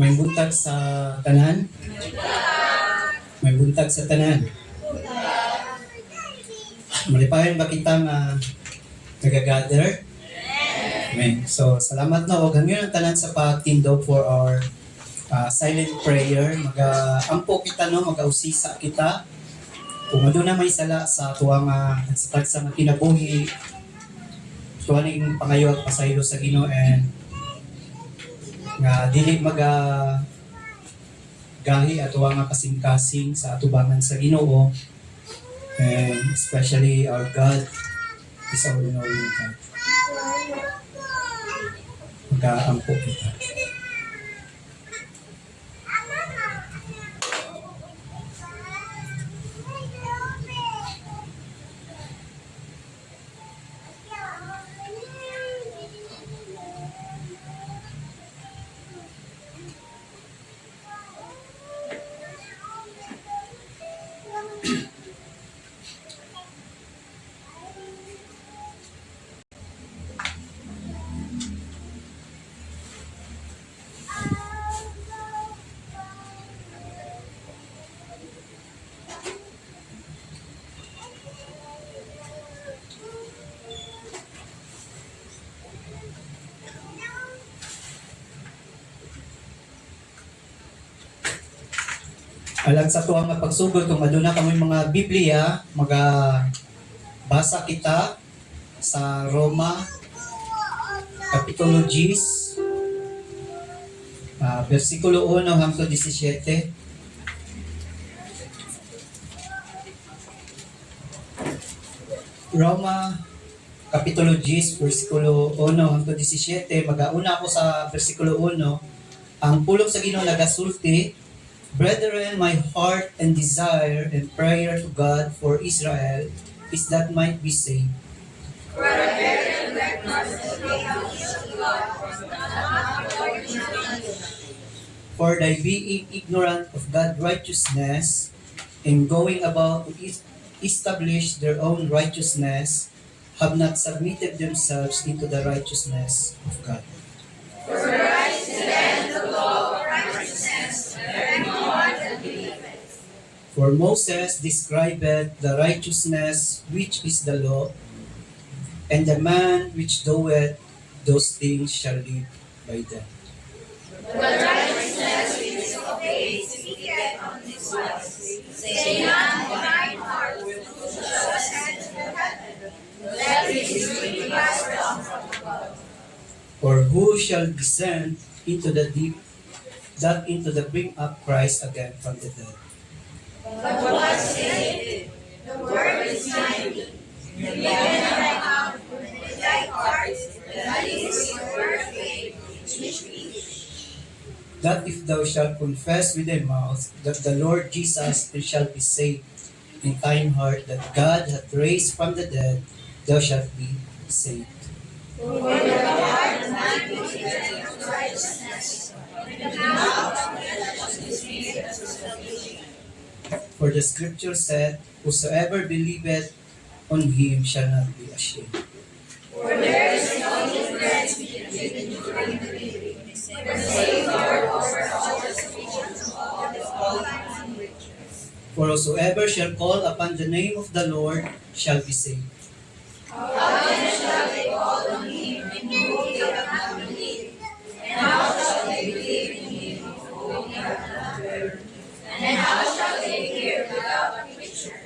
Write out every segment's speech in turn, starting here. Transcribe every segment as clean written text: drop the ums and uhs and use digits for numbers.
May buntag sa tanan? May buntag sa tanan. Malipayon ba kita nga nag-gather? Amen. So, salamat na og hangyo ang tanan sa pagtindog for our silent prayer. Mag-ampo kita no, mag-ausisa kita. Kung ano na may sala sa tuwang sa nga kinabuhi, tuwang ning pangayo at pasaylo sa Ginoo and nga dili gahi ato nga kasing-kasing sa atubangan sa Ginoo, and especially our God is our knowing God. Mag-aampo kita. Alang sa tuwang nga pagsugod, kung aduna kami mga Biblia, basa kita sa Roma, Kapitulo 10, versikulo 1 hangtod 17. Roma, Kapitulo 10, versikulo 1 hangtod 17. Mag-auna ako sa versikulo 1. Ang pulong sa Ginoo nagasulti, "Brethren, my heart and desire and prayer to God for Israel is that might be saved. For thy being ignorant of God's righteousness and going about to establish their own righteousness, have not submitted themselves into the righteousness of God." For Moses described the righteousness which is the law, and the man which doeth those things shall live by them. For who shall descend into the deep, that into the bring up Christ again from the dead? But what said, the word is mighty, the living of thy mouth, and thy heart, that is your word faith, which preach. That if thou shalt confess with thy mouth that the Lord Jesus shall be saved, in thine heart that God hath raised from the dead, thou shalt be saved. For with the heart man believeth unto righteousness, and the mouth confession is made unto salvation. For the scripture said, "Whosoever believeth on him shall not be ashamed." For there is no difference between the believing, the Savior over all the speeches of all the languages. For whosoever shall call upon the name of the Lord shall be saved. How then shall they call on him in whom they have not believed? And how shall they believe in him of whom they have not heard? And how shall they hear without a preacher?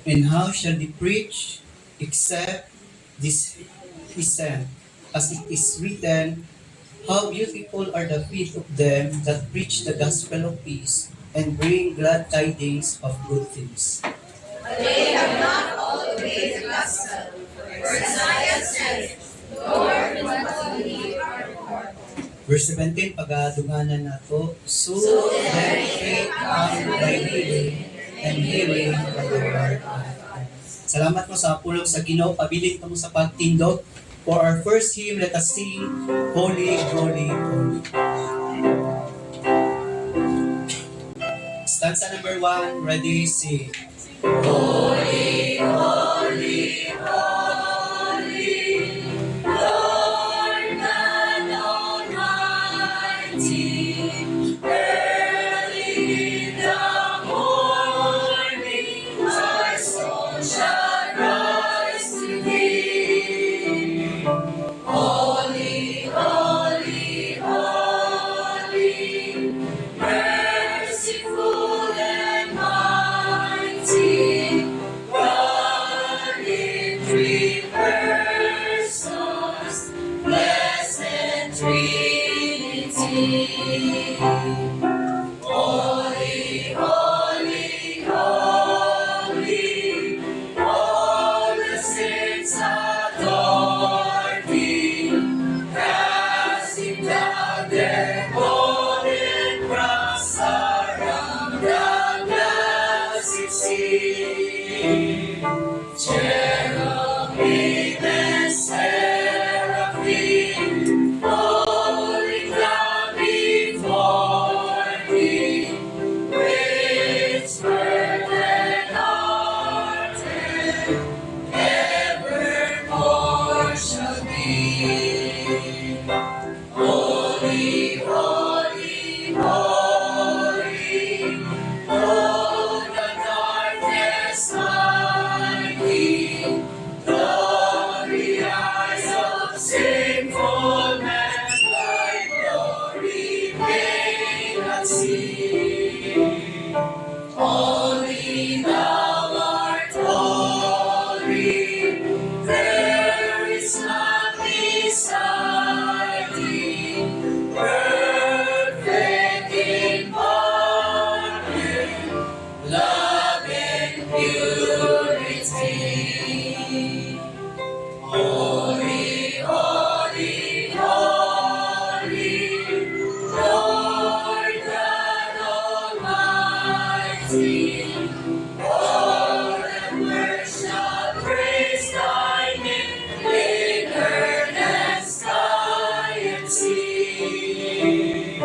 And how shall they preach except this he sent. As it is written, how beautiful are the feet of them that preach the gospel of peace and bring glad tidings of good things. They have not all obeyed the gospel, for Isaiah said, Lord, what will we our report? Verse 17, pagadunganan nato, so then faith come by hearing, and hearing by the word of God. Salamat mo sa pulong sa Ginoo, pabiling mo sa pagtindog. For our first hymn, let us sing, Holy, Holy, Holy. Stanza number 1, ready, sing. Holy, holy, holy, Lord God Almighty. Early in the morning, our soul shall rise to Thee. Holy, holy, holy, merciful and mighty, God in three persons, blessed Trinity. Holy, holy, holy, all the saints adore Thee, casting down their golden crowns around the glassy sea. Cherubim and seraphim, falling down before Thee, with burden heart and evermore shall be. Holy, holy, holy, Lord, the darkness mighty, glory eyes of sinful man, thy glory may not see. Holy, thou art holy, there is none beside Thee, perfect in pardon, love and purity. Holy, holy, holy, Lord God Almighty, all the earth shall praise Thy name in earth and sky and sea.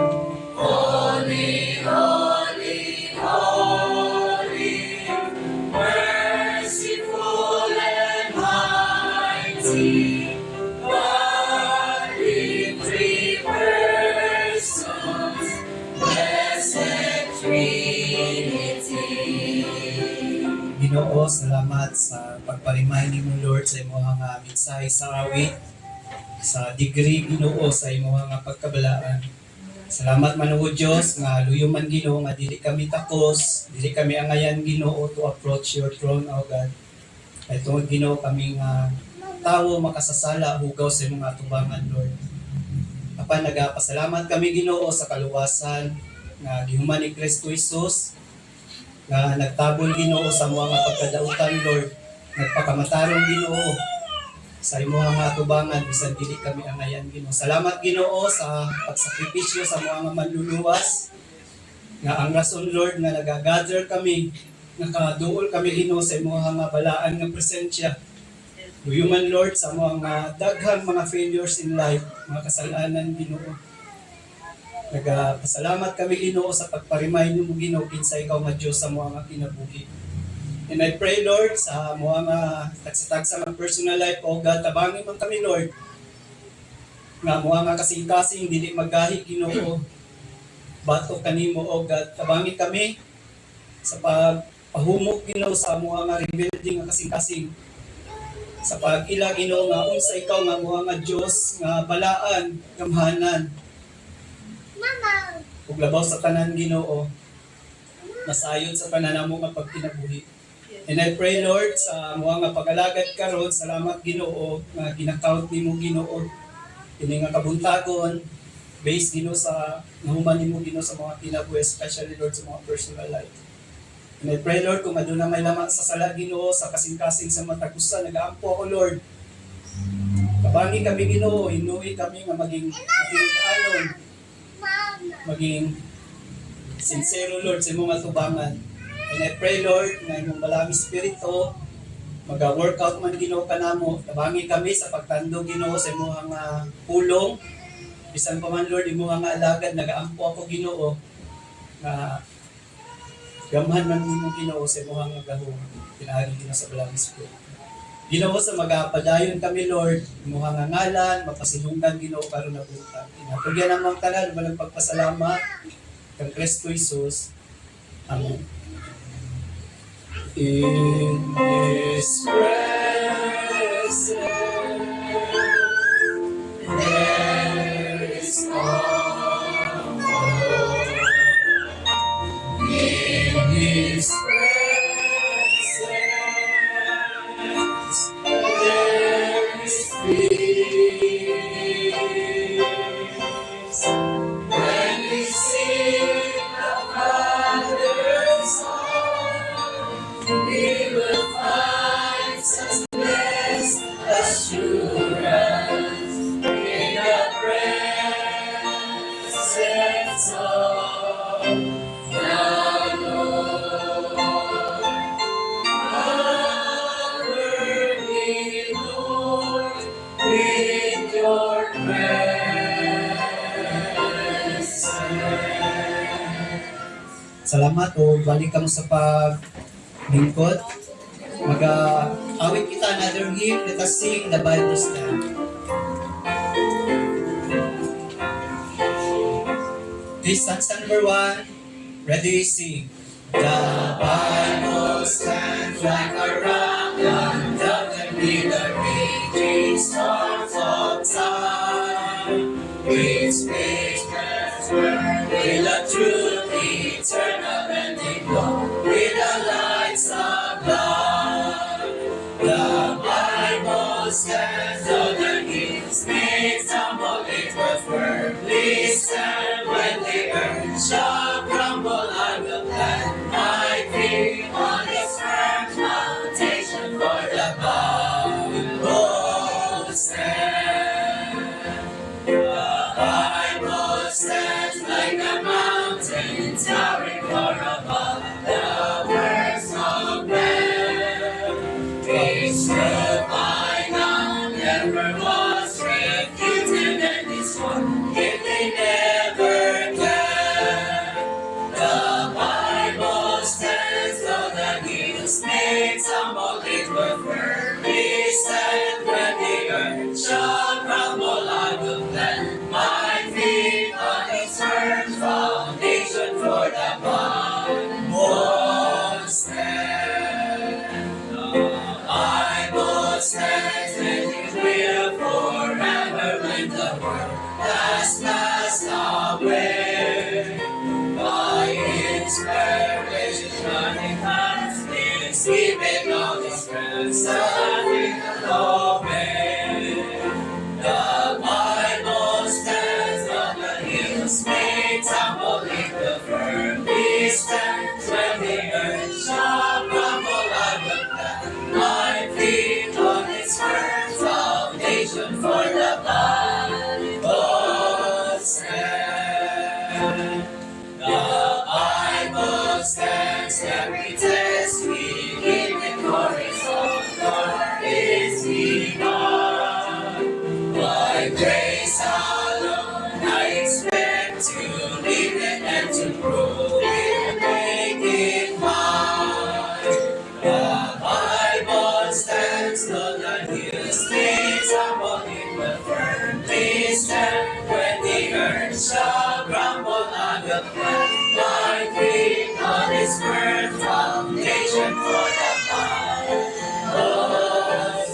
Holy, holy, holy, merciful and mighty, God in three persons, blessed Trinity. Ginoo, salamat sa pagparimay nimo Lord sa imong nga mensahe sa awit, sa degree Ginoo sa imong nga pagkabalaan. Salamat man o Diyos nga luyo man Ginoo nga dili kami takos, dili kami angayan Ginoo to approach your throne, O God. Kay tungod Ginoo kami nga tawo makasasala hugaw sa imong atubangan Lord. Apan nagapasalamat kami Ginoo sa kaluwasan nga gihuman ni Kristo Jesus nga nagtabol Ginoo sa mga pagkadautan Lord, nagpakamatarong Ginoo sa imong nga atubangan bisan dili kami angayan Ginoo. Salamat Ginoo sa pagsakripisyo sa mga manluluwas nga ang rason Lord nga nagagather kami, nakaduol kami Ginoo sa imong nga balaan nga presensya. Human Lord sa mga daghang mga failures in life, mga kasalanan Ginoo. Nagapasalamat kami Ginoo sa pagparimay nimo Ginoo kinsa ikaw nga Dios sa mga kinabuhi. And I pray Lord sa mga tagsatagsa ng personal life, O God, tabangin man kami Lord. Nga mga kasing-kasing dili magahi Ginoo. Bato kanimo O God, tabangin kami sa pagpahumok Ginoo sa mga rebelde nga kasing-kasing. Sa pag-ila Ginoo nga unsa ikaw nga mga Dios nga balaan, gamhanan. Ug labaw sa tanan Ginoo, nasayon sa tanan namo nga pagkinabuhi. And I pray, Lord, sa mga nga pag-alagad karon, salamat Ginoo nga ginakount nimo Ginoo ini nga kabuntagon based Ginoo sa nahuman nimo Ginoo sa mga kinabuhi, especially Lord sa mga personal life. And I pray, Lord, kung aduna may lamang sa sala Ginoo sa kasing-kasing sa matagusa, nagaampo ako, Lord. Kabangi kami Ginoo, inuwi kami nga maging alon, maging sincero, Lord, sa imong atubangan. And I pray, Lord, na imong malaming spirito mag-workout man Ginoo kanamo. Tabangi kami sa pagtando Ginoo sa imong pulong. Bisan pa man Lord imong nga alagad nagaampo ako Ginoo na gamhan man nimo Ginoo sa imong nga gahom. Pinaagi Ginoo sa malaming spirito. Ginoo sa magapadayon kami Lord, imong nga ngalan mapasilunggan Ginoo karon na buntag. Inatugyan namang tanan walang pagpasalamat kang Kristo Jesus. Amen. In His presence, there is comfort. In His presence, there is peace. When we sing the Father's song, we will find such blessed assurance in the presence of the Lord. Cover me, Lord, with your presence. Salamat o balik kamo sa paglingkod. Mag-awit kita another hymn. Let us sing the Bible stand. This song's number 1. Ready, sing. The Bible stands like a rock undoubtedly the raging storms of time. Its pages burn with a truth eternal and glow with the lights of God. The Bible stands though the hills may stumble, it will firmly stand when the earth shall crumble. I will plant my feet on its firm foundation, for the Bible stands. The Bible stands like a mountain towering far above the works of man. Its truth by now never was refuted, and this one if they never can. The Bible stands though the hills may tumble, it will firmly stand when the earth shall crumble. I will plant my feet on its firm foundation, for the Bible stands. The Bible stands and it will forever when the world has passed away. By its courage shining hands, its giving all its friends, and we will obey. The Bible stands on the hills may tumble, it will firmly stand when the earth shall crumble. I will plant my feet on its firm foundation, for the Bible stands. The Bible stands every test we give it for its own God is He God. By grace alone I expect to live it and to prove it, make it mine. The Bible stands though the hills may tumble, it will firmly stand when the earth shall crumble. I will plant my feet on its firm foundation, for the Bible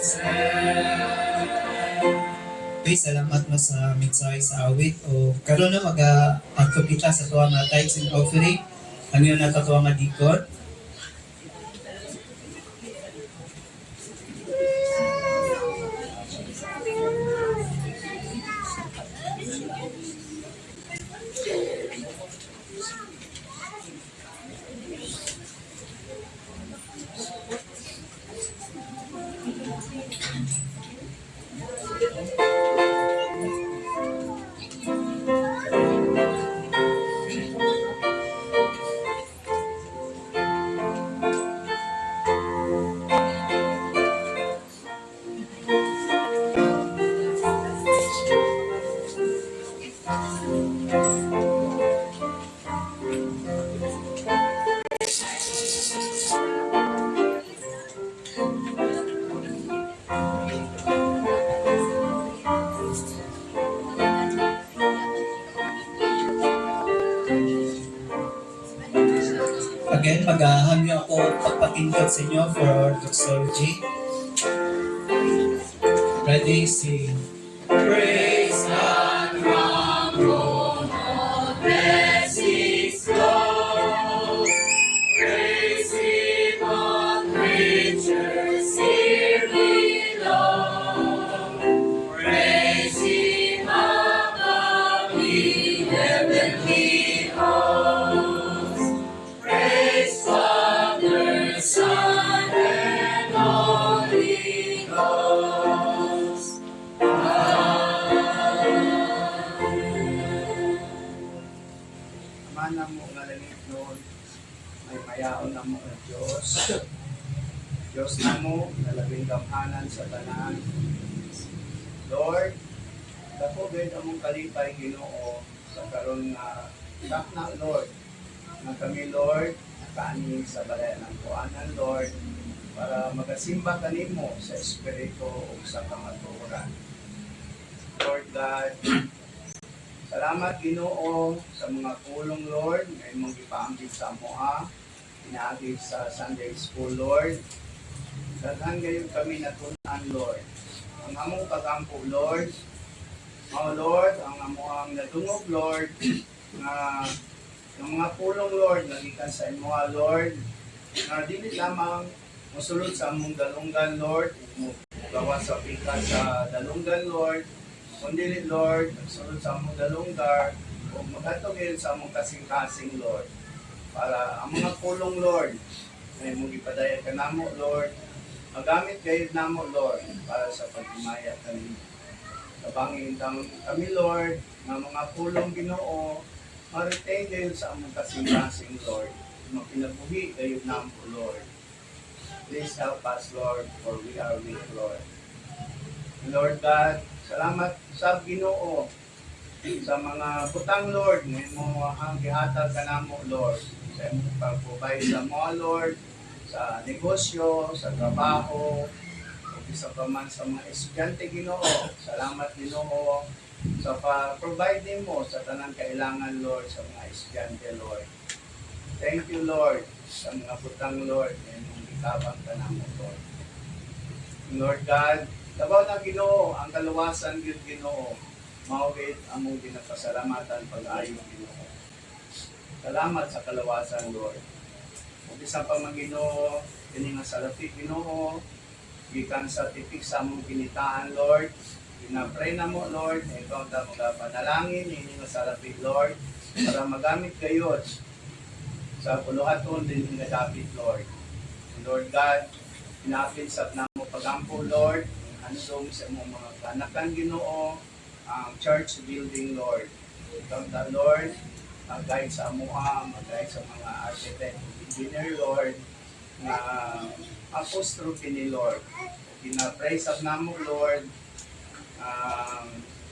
stands. Okay, salamat mo sa mensahe sa awit. O karon na mag-ato kita sa tuwa nga tithes and offering. Ano yun natatuwa nga dikot? Again, maghahangyo ako pagpatindog sa inyo for our doxology. Ready, sing. Praise God from Rome, all blessings flow. Praise Him on creatures here below. Praise Him above the heavenly hosts. Praise Father, Son, and Holy Ghost. Ama mo nga langit noon, may mayaon na mo ang Diyos. Diyos na mo, nalabing gamhanan sa tanan. Lord, dako gayud among kalipay Ginoo sa karon nga na Lord. Na kami Lord, nakaani sa balay ng kuanan Lord, para magasimba kanimo sa Espiritu o sa kamatuoran. Lord God, salamat Ginoo sa mga kulong Lord na imong gipaambit sa amoa, pinaagi sa Sunday School Lord. Daghan gayon kami natunan Lord. Ang among pagampo Lord, mao Lord, ang amoang nadungog Lord, nga ng mga pulong Lord, nagikan sa imoa Lord, na dili lamang musulod sa among dalunggan Lord, gawa sa pika sa dalunggan Lord, kundi Lord, nagsulod sa among dalunggar, o magatugin sa among kasing-kasing Lord, para ang mga pulong Lord, na imong ipadaya ka namo Lord, magamit kayo namo Lord, para sa pagmaya kanimo. Kabangin kami Lord, ng mga pulong Ginoo, ma-retain kayo sa among kasing-kasing Lord, mapinabuhi kayo namo Lord. Please help us Lord, for we are weak Lord. Lord God, salamat sa Ginoo sa mga butang Lord nga mo ang gihatag kanamo Lord, sa imong pag-provide sa mga Lord, sa negosyo, sa trabaho, o isa pa man sa mga estudyante Ginoo. Salamat Ginoo sa pa-provide mo sa tanang kailangan Lord sa mga estudyante Lord. Thank you Lord sa mga butang Lord na imong gitabang kanamo Lord. Lord God, labaw na Ginoo ang kaluwasan gyud Ginoo. Mao gid among ginapasalamatan pag-ayo Ginoo. Salamat sa kaluwasan Lord. Ug isa pa man Ginoo, kini nga salapi Ginoo, gikan sa tipik sa among kinitaan Lord. Pinapray na mo Lord, na ikaw ta magapanalangin ini nga salapi Lord, para magamit gayud sa puluhaton din nga dapit Lord. Lord God, pinapin sa namo pagampo Lord, handom sa imong mga kanakan Ginoo, ang church building Lord. Ikaw ta Lord, mag-guide sa amuha, mag-guide sa mga architect, engineer Lord, na apostrophe ni Lord. Pinapraise up namo Lord,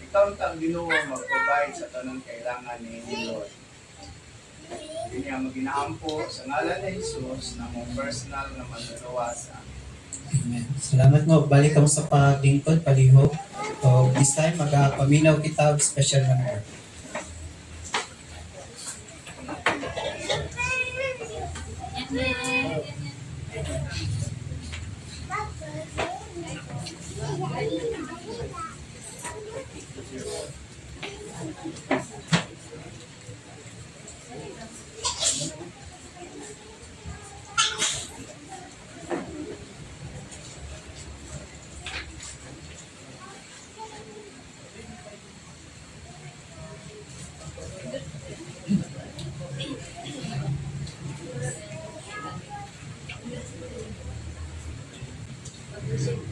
ikaw ta Ginoo mag-provide sa tanang kailangan ni Lord. Hindi niya maginaampo sa ngalan ni Jesus na mong personal na manluluwasan. Amen. Salamat mo. Balik kamo sa paglingkod, palihog. So, this time, magapaminaw kita og special number. Hello.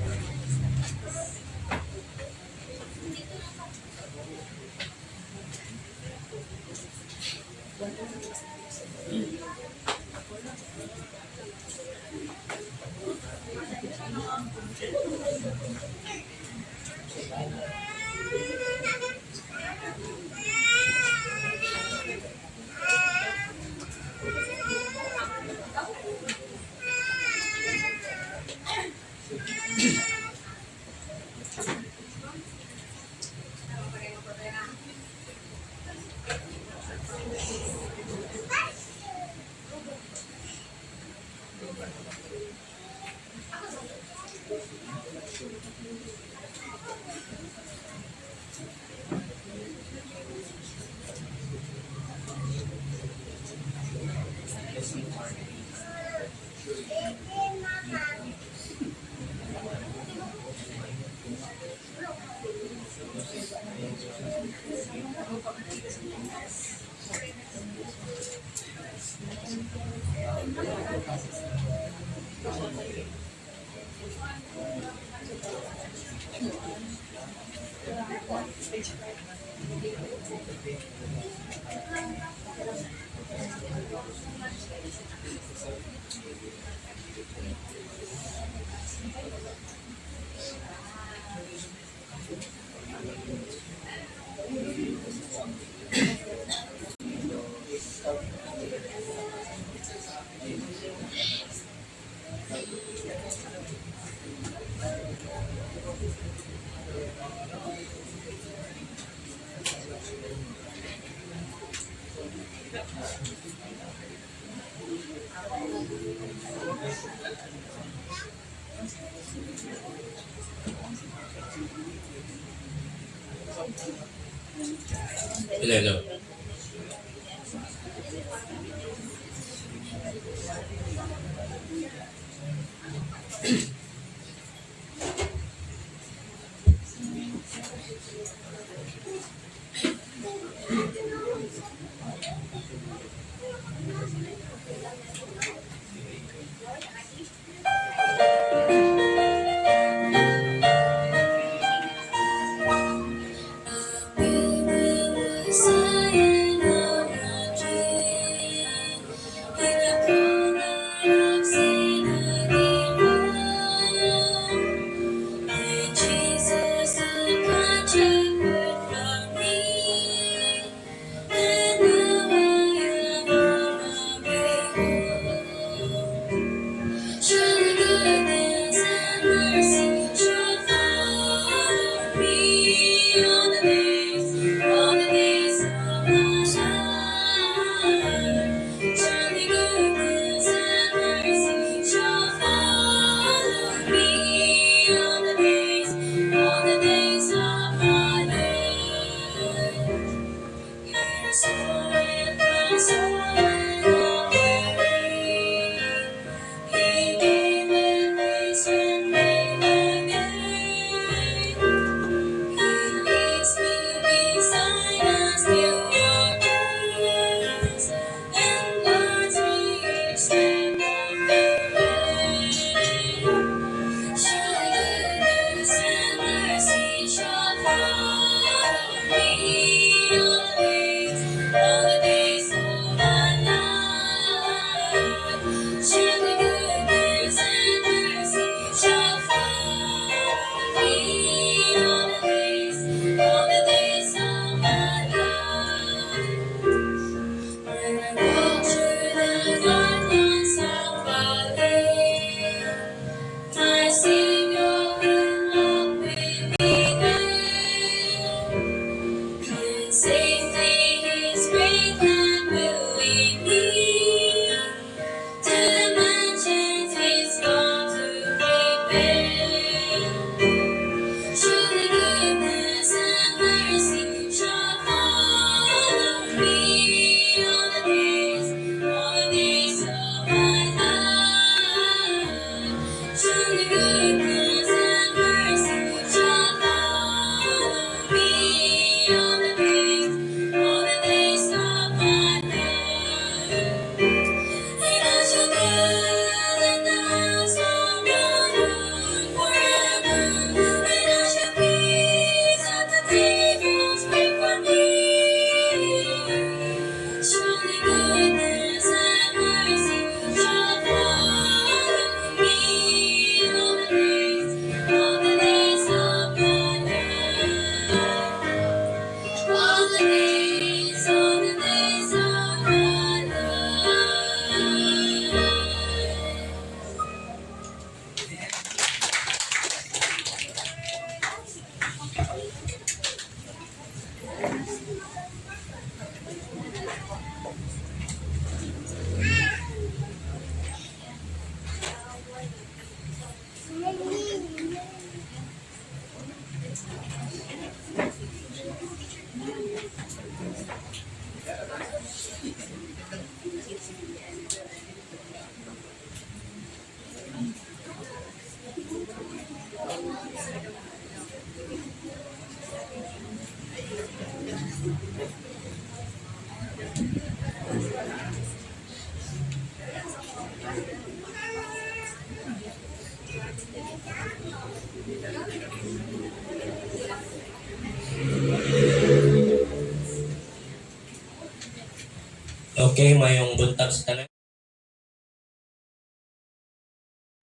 Okay, mayong buntag sa tanan.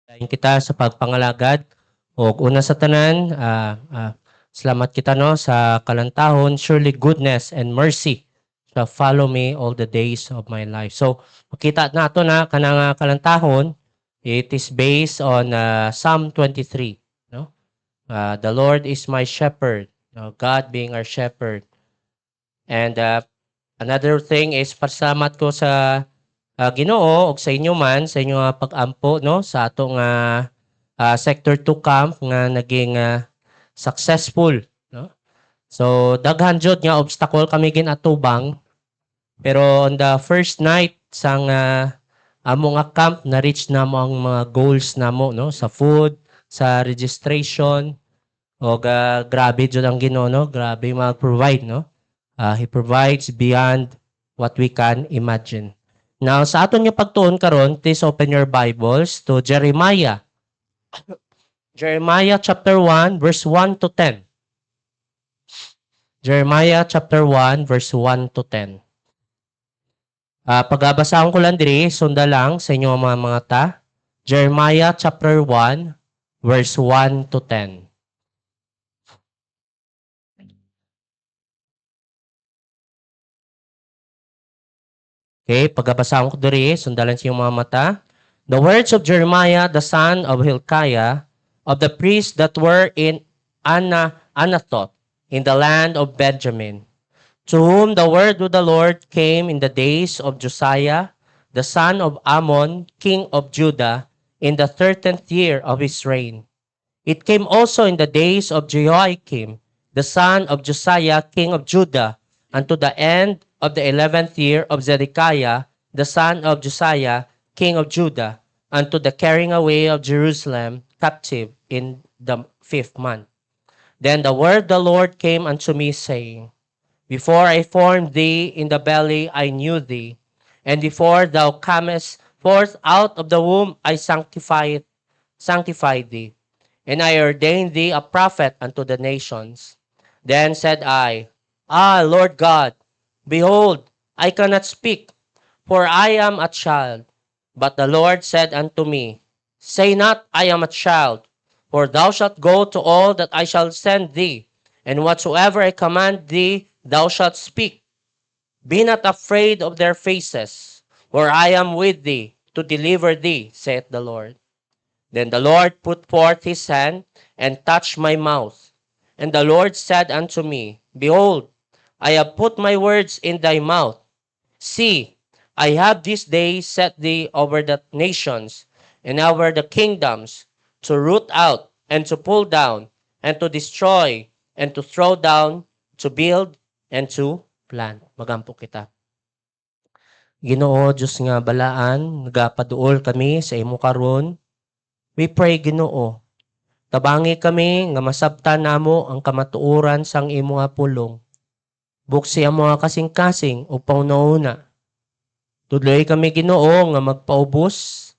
Dayon kita sa pagpangalagad o una sa tanan, salamat kita no sa kalantahon, surely goodness and mercy shall follow me all the days of my life. So, makita nato na kanang kalantahon, it is based on Psalm 23, no? The Lord is my shepherd, no? God being our shepherd. And another thing is pasalamat ko sa Ginoo ug sa inyo man sa inyo nga pag-ampo no sa atong sector 2 camp nga naging successful no. So daghan jud nga obstacle kami ginatubang pero on the first night sang amo nga camp na reach namo ang mga goals namo no sa food, sa registration ug grabe jud ang Ginoo no, grabe mag-provide no. He provides beyond what we can imagine. Now, sa aton nga pagtuon karon, please open your Bibles to Jeremiah. Jeremiah chapter 1, verse 1 to 10. Jeremiah chapter 1, verse 1 to 10. Pagabasahon ko lang diri, sunda lang sa inyo mga ta. Jeremiah chapter 1, verse 1 to 10. Okay, pagkabasahon ko diri, sundalan sa iyong mga mata. The words of Jeremiah, the son of Hilkiah, of the priests that were in Anathoth, in the land of Benjamin, to whom the word of the Lord came in the days of Josiah, the son of Ammon, king of Judah, in the 13th year of his reign. It came also in the days of Jehoiakim, the son of Josiah, king of Judah, unto the end of the 11th year of Zedekiah, the son of Josiah, king of Judah, unto the carrying away of Jerusalem captive in the 5th month. Then the word of the Lord came unto me, saying, Before I formed thee in the belly, I knew thee, and before thou camest forth out of the womb, I sanctified thee, and I ordained thee a prophet unto the nations. Then said I, Lord God, behold, I cannot speak, for I am a child. But the Lord said unto me, Say not, I am a child, for thou shalt go to all that I shall send thee, and whatsoever I command thee, thou shalt speak. Be not afraid of their faces, for I am with thee, to deliver thee, saith the Lord. Then the Lord put forth his hand, and touched my mouth. And the Lord said unto me, Behold, I have put my words in thy mouth. See, I have this day set thee over the nations, and over the kingdoms, to root out, and to pull down, and to destroy, and to throw down, to build, and to plant. Magampo kita. Ginoo, Diyos nga balaan, nagapaduol kami sa imo karon. We pray, Ginoo, tabangi kami nga masabtan namo ang kamatuoran sang imo nga pulong. Buksi ang mga kasing-kasing upang nauna. Tuloy kami, Ginoo, nga magpaubos.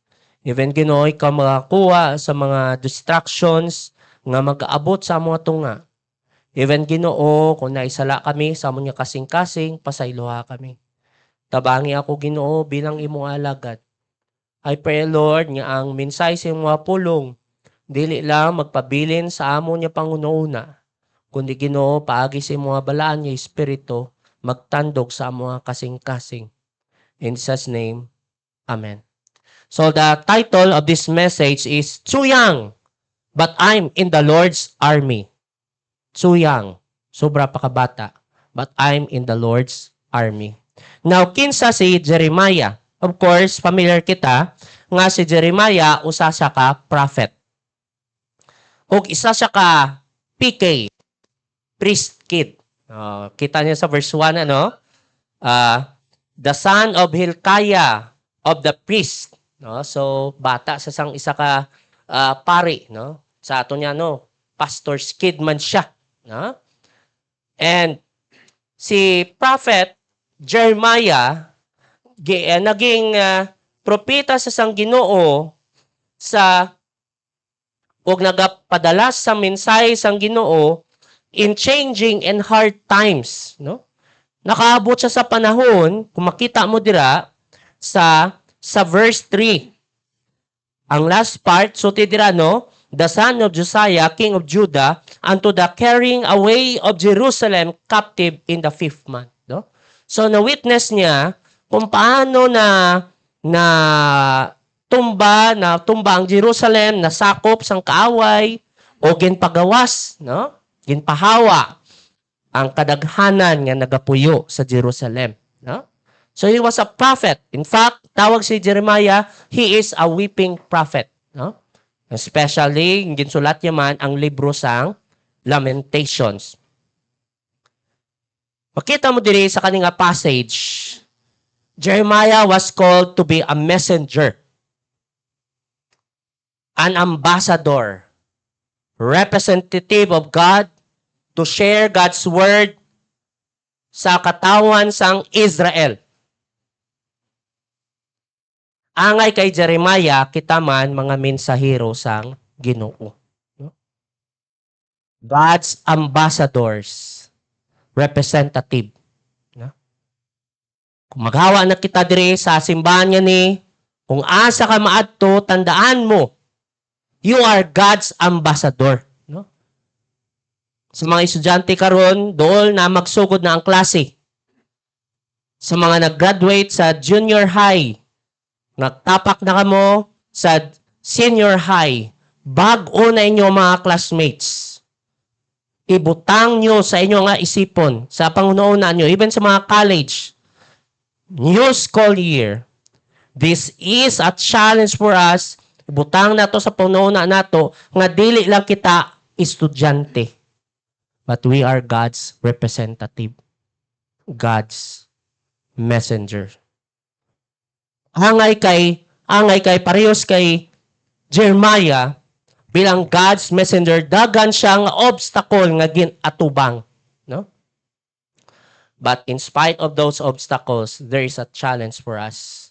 Even, Ginoo, ikaw makakuha sa mga distractions nga mag-aabot sa mga tunga. Even, Ginoo, kung naisala kami sa mga kasing-kasing, pasayloha kami. Tabangi ako, Ginoo, bilang imong alagad. I pray, Lord, nga ang minsay sa mga pulong, dili lang magpabilin sa amo niya pangununa, kundi Ginoo paagi sa mga balaan niya espiritu, magtandog sa mga kasing-kasing. In Jesus' name, Amen. So the title of this message is Too Young, But I'm in the Lord's Army. Too young, sobra pa kabata, but I'm in the Lord's Army. Now, kinsa si Jeremiah? Of course, familiar kita nga si Jeremiah, usa siya ka prophet. O isa siya ka PK, priest kid. Kita niyo sa verse 1, ano? The son of Hilkiah of the priest. No? So, bata sa sang isa ka pari. No? Sa ato niya, no? pastor's kid man siya. No? And si Prophet Jeremiah, naging propeta sa sang Ginoo sa ug nagapadalas sa mensahe sang Ginoo in changing and hard times, no? Nakaabot siya sa panahon, kung makita mo dira sa verse 3. Ang last part, so dira no, the son of Josiah, king of Judah, unto the carrying away of Jerusalem captive in the 5th month, no? So na-witness niya kung paano na tumba ang Jerusalem, nasakop sang kaaway o ginpagawas, no? Ginpahawa ang kadaghanan nga nagapuyo sa Jerusalem, no? So he was a prophet. In fact, tawag si Jeremiah, he is a weeping prophet, no? Especially ginsulat niya man ang libro sang Lamentations. Makita mo diri sa kaninga passage, Jeremiah was called to be a messenger, an ambassador, representative of God to share God's word sa katawan sang Israel. Angay kay Jeremiah, kita man mga mensahero sang Ginoo. God's ambassadors, representative. Kung maghawa na kita diri sa simbahan nga ni, kung asa ka maadto, tandaan mo, you are God's ambassador. No? Sa mga estudyante karon, dool na magsugod na ang klase. Sa mga nag-graduate sa junior high, nagtapak na kamo sa senior high, bag-o na inyo mga classmates. Ibutang nyo sa inyo nga isipon, sa pangunauna nyo, even sa mga college, new school year, this is a challenge for us. Ibutang na to sa pangunauna nato, nga dili lang kita estudyante. But we are God's representative. God's messenger. Angay kay parehas kay Jeremiah bilang God's messenger, dagan siyang obstacle nga ginatubang, no? But in spite of those obstacles, there is a challenge for us.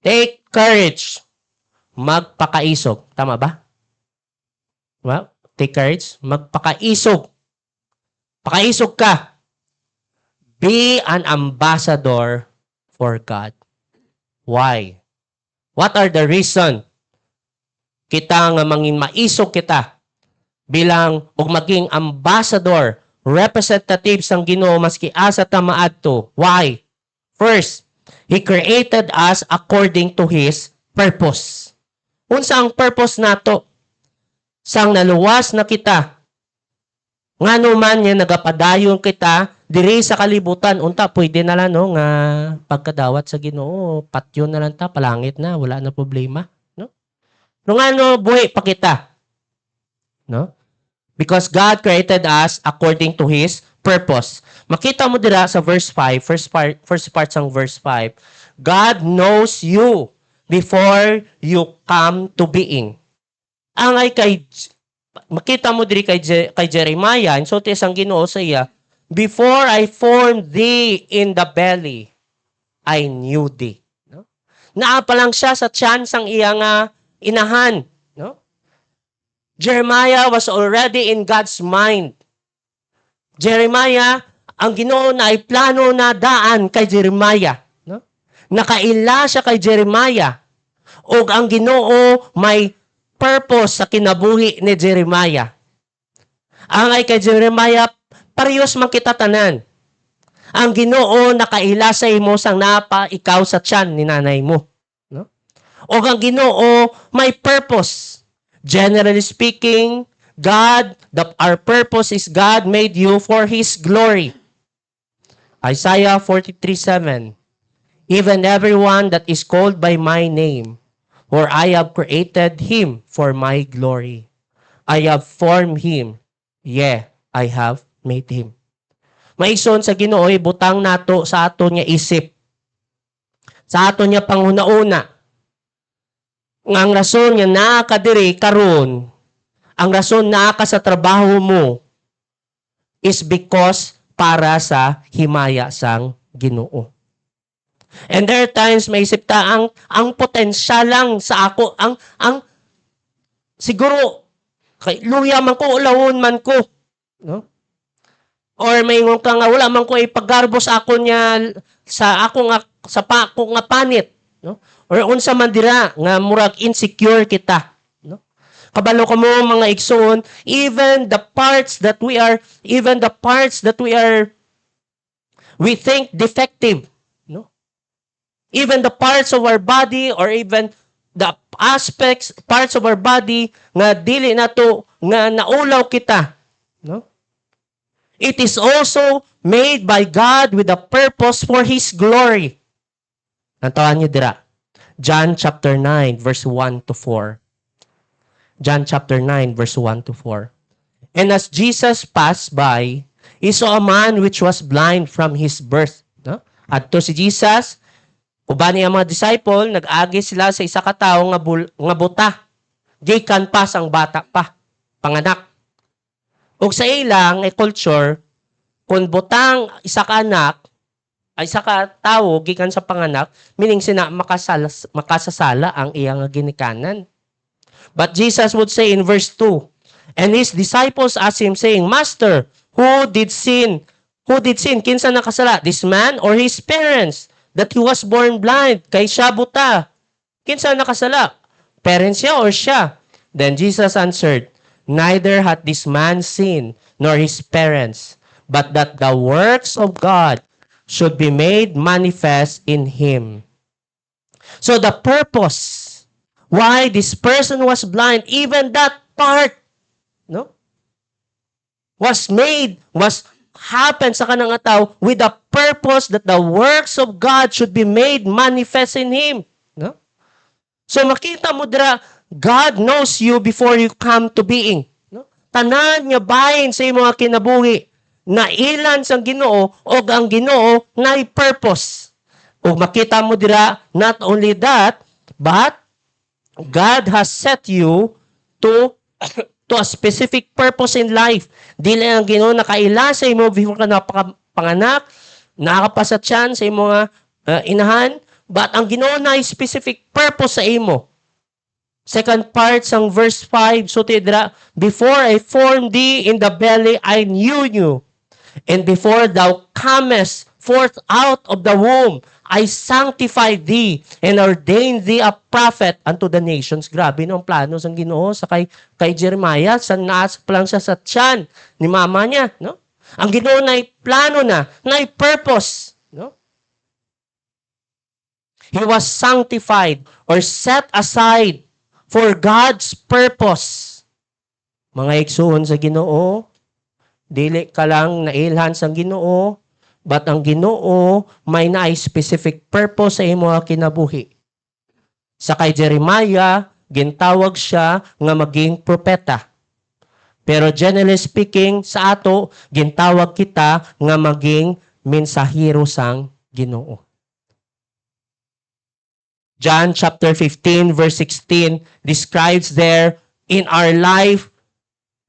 Take courage. Magpakaisog. Tama ba? Well, take courage. Magpakaisog. Pakaisog ka. Be an ambassador for God. Why? What are the reason? Kita nga mangin maisog kita bilang og maging ambassador, representative sang Ginoo maski asa ta maadto. Why? First, He created us according to His purpose. Unsa ang purpose nato? Sang naluwas na kita. Ngano man nga nagapadayon kita diri sa kalibutan, unta pwede na lang no nga pagkadawat sa Ginoo, patyon na lang ta, palangit na, wala na problema, no? No ngano buhi pa kita. No? Because God created us according to His purpose. Makita mo dira sa verse 5, first part sang verse 5. God knows you before you come to being. Angay kay makita mo diri kay Jeremiah, insulti sang Ginoo sa iya, before I formed thee in the belly, I knew thee. No? Naa pa lang siya sa tiyan sang iya nga inahan, no? Jeremiah was already in God's mind. Jeremiah, ang Ginoo na ay plano na daan kay Jeremiah, no? Nakaila siya kay Jeremiah. Og ang Ginoo may purpose sa kinabuhi ni Jeremiah. Angay kay Jeremiah, parehas man kita tanan. Ang Ginoo nakaila sa imo sang napa ikaw sa tiyan ni nanay mo, no? Og ang Ginoo may purpose. Generally speaking, our purpose is God made you for His glory. Isaiah 43:7. Even everyone that is called by my name, for I have created him for my glory. I have formed him. Yeah, I have made him. Maison sa Ginoo, butang nato sa aton nga isip. Sa aton nga panghuna-una. Nga ang rason nga nakadiri karon, ang rason na ka sa trabaho mo is because para sa himaya sang Ginoo. And there are times maisip ta ang potensyal lang sa ako ang siguro kay luya man ko ulawon man ko, no? Or may ingon ka nga wala man ko ipagarbos ako niya sa ako nga sa pa ako nga panit, no? Or unsa man dira nga murag insecure kita, no? Kabalo ka mo mga igsoon, even the parts that we think defective, no? Even the parts of our body or even the parts of our body nga dili nato nga naulaw kita, no? It is also made by God with a purpose for His glory. Nantawan niyo dira. John chapter 9 verse 1 to 4. John chapter 9 verse 1 to 4. And as Jesus passed by, he saw a man which was blind from his birth, no? Adto si Jesus, uban niya mga disciple, nag-agi sila sa isa ka tawo nga buta. Gikan pa sang bata pa, panganak. Ug sa ilang culture, kung butang isa ka anak, ay isa ka tawo gikan sa panganak, meaning sina makasasala ang iyang ginikanan. But Jesus would say in verse 2, and his disciples asked him saying, Master, who did sin? Kinsa nakasala? This man or his parents? That he was born blind, kay siya buta. Kinsa nakasala? Parents siya or siya? Then Jesus answered, neither hath this man sinned, nor his parents, but that the works of God should be made manifest in him. So the purpose why this person was blind, even that part, no? Was happened sa kanang tao with the purpose that the works of God should be made manifest in him, no? So makita mo dira, God knows you before you come to being, no? Tanan nga bahin sa imong kinabuhi na ilan sang Ginoo o ang Ginoo na purpose. O makita mo dira, not only that, but God has set you to a specific purpose in life. Dili ang Ginoo nakaila sa imo before ka napanganak, nakapasat siyan sa imo inahan, but ang Ginoo na specific purpose sa imo. Second part sang verse 5, so tidra, before I formed thee in the belly, I knew you. And before thou comest forth out of the womb, I sanctified thee and ordained thee a prophet unto the nations. Grabe no ang plano sang Ginoo sa kay Jeremiah, sa naas pa lang siya sa tiyan ni mama niya, no? Ang Ginoo na plano na purpose, no? He was sanctified or set aside for God's purpose. Mga igsoon sa Ginoo, dili ka lang nailhan sang Ginoo, but ang Ginoo may na specific purpose sa imo kinabuhi. Sa kay Jeremiah, gintawag siya nga maging propeta. Pero generally speaking, sa ato, gintawag kita nga maging mensahero sang Ginoo. John chapter 15 verse 16 describes there in our life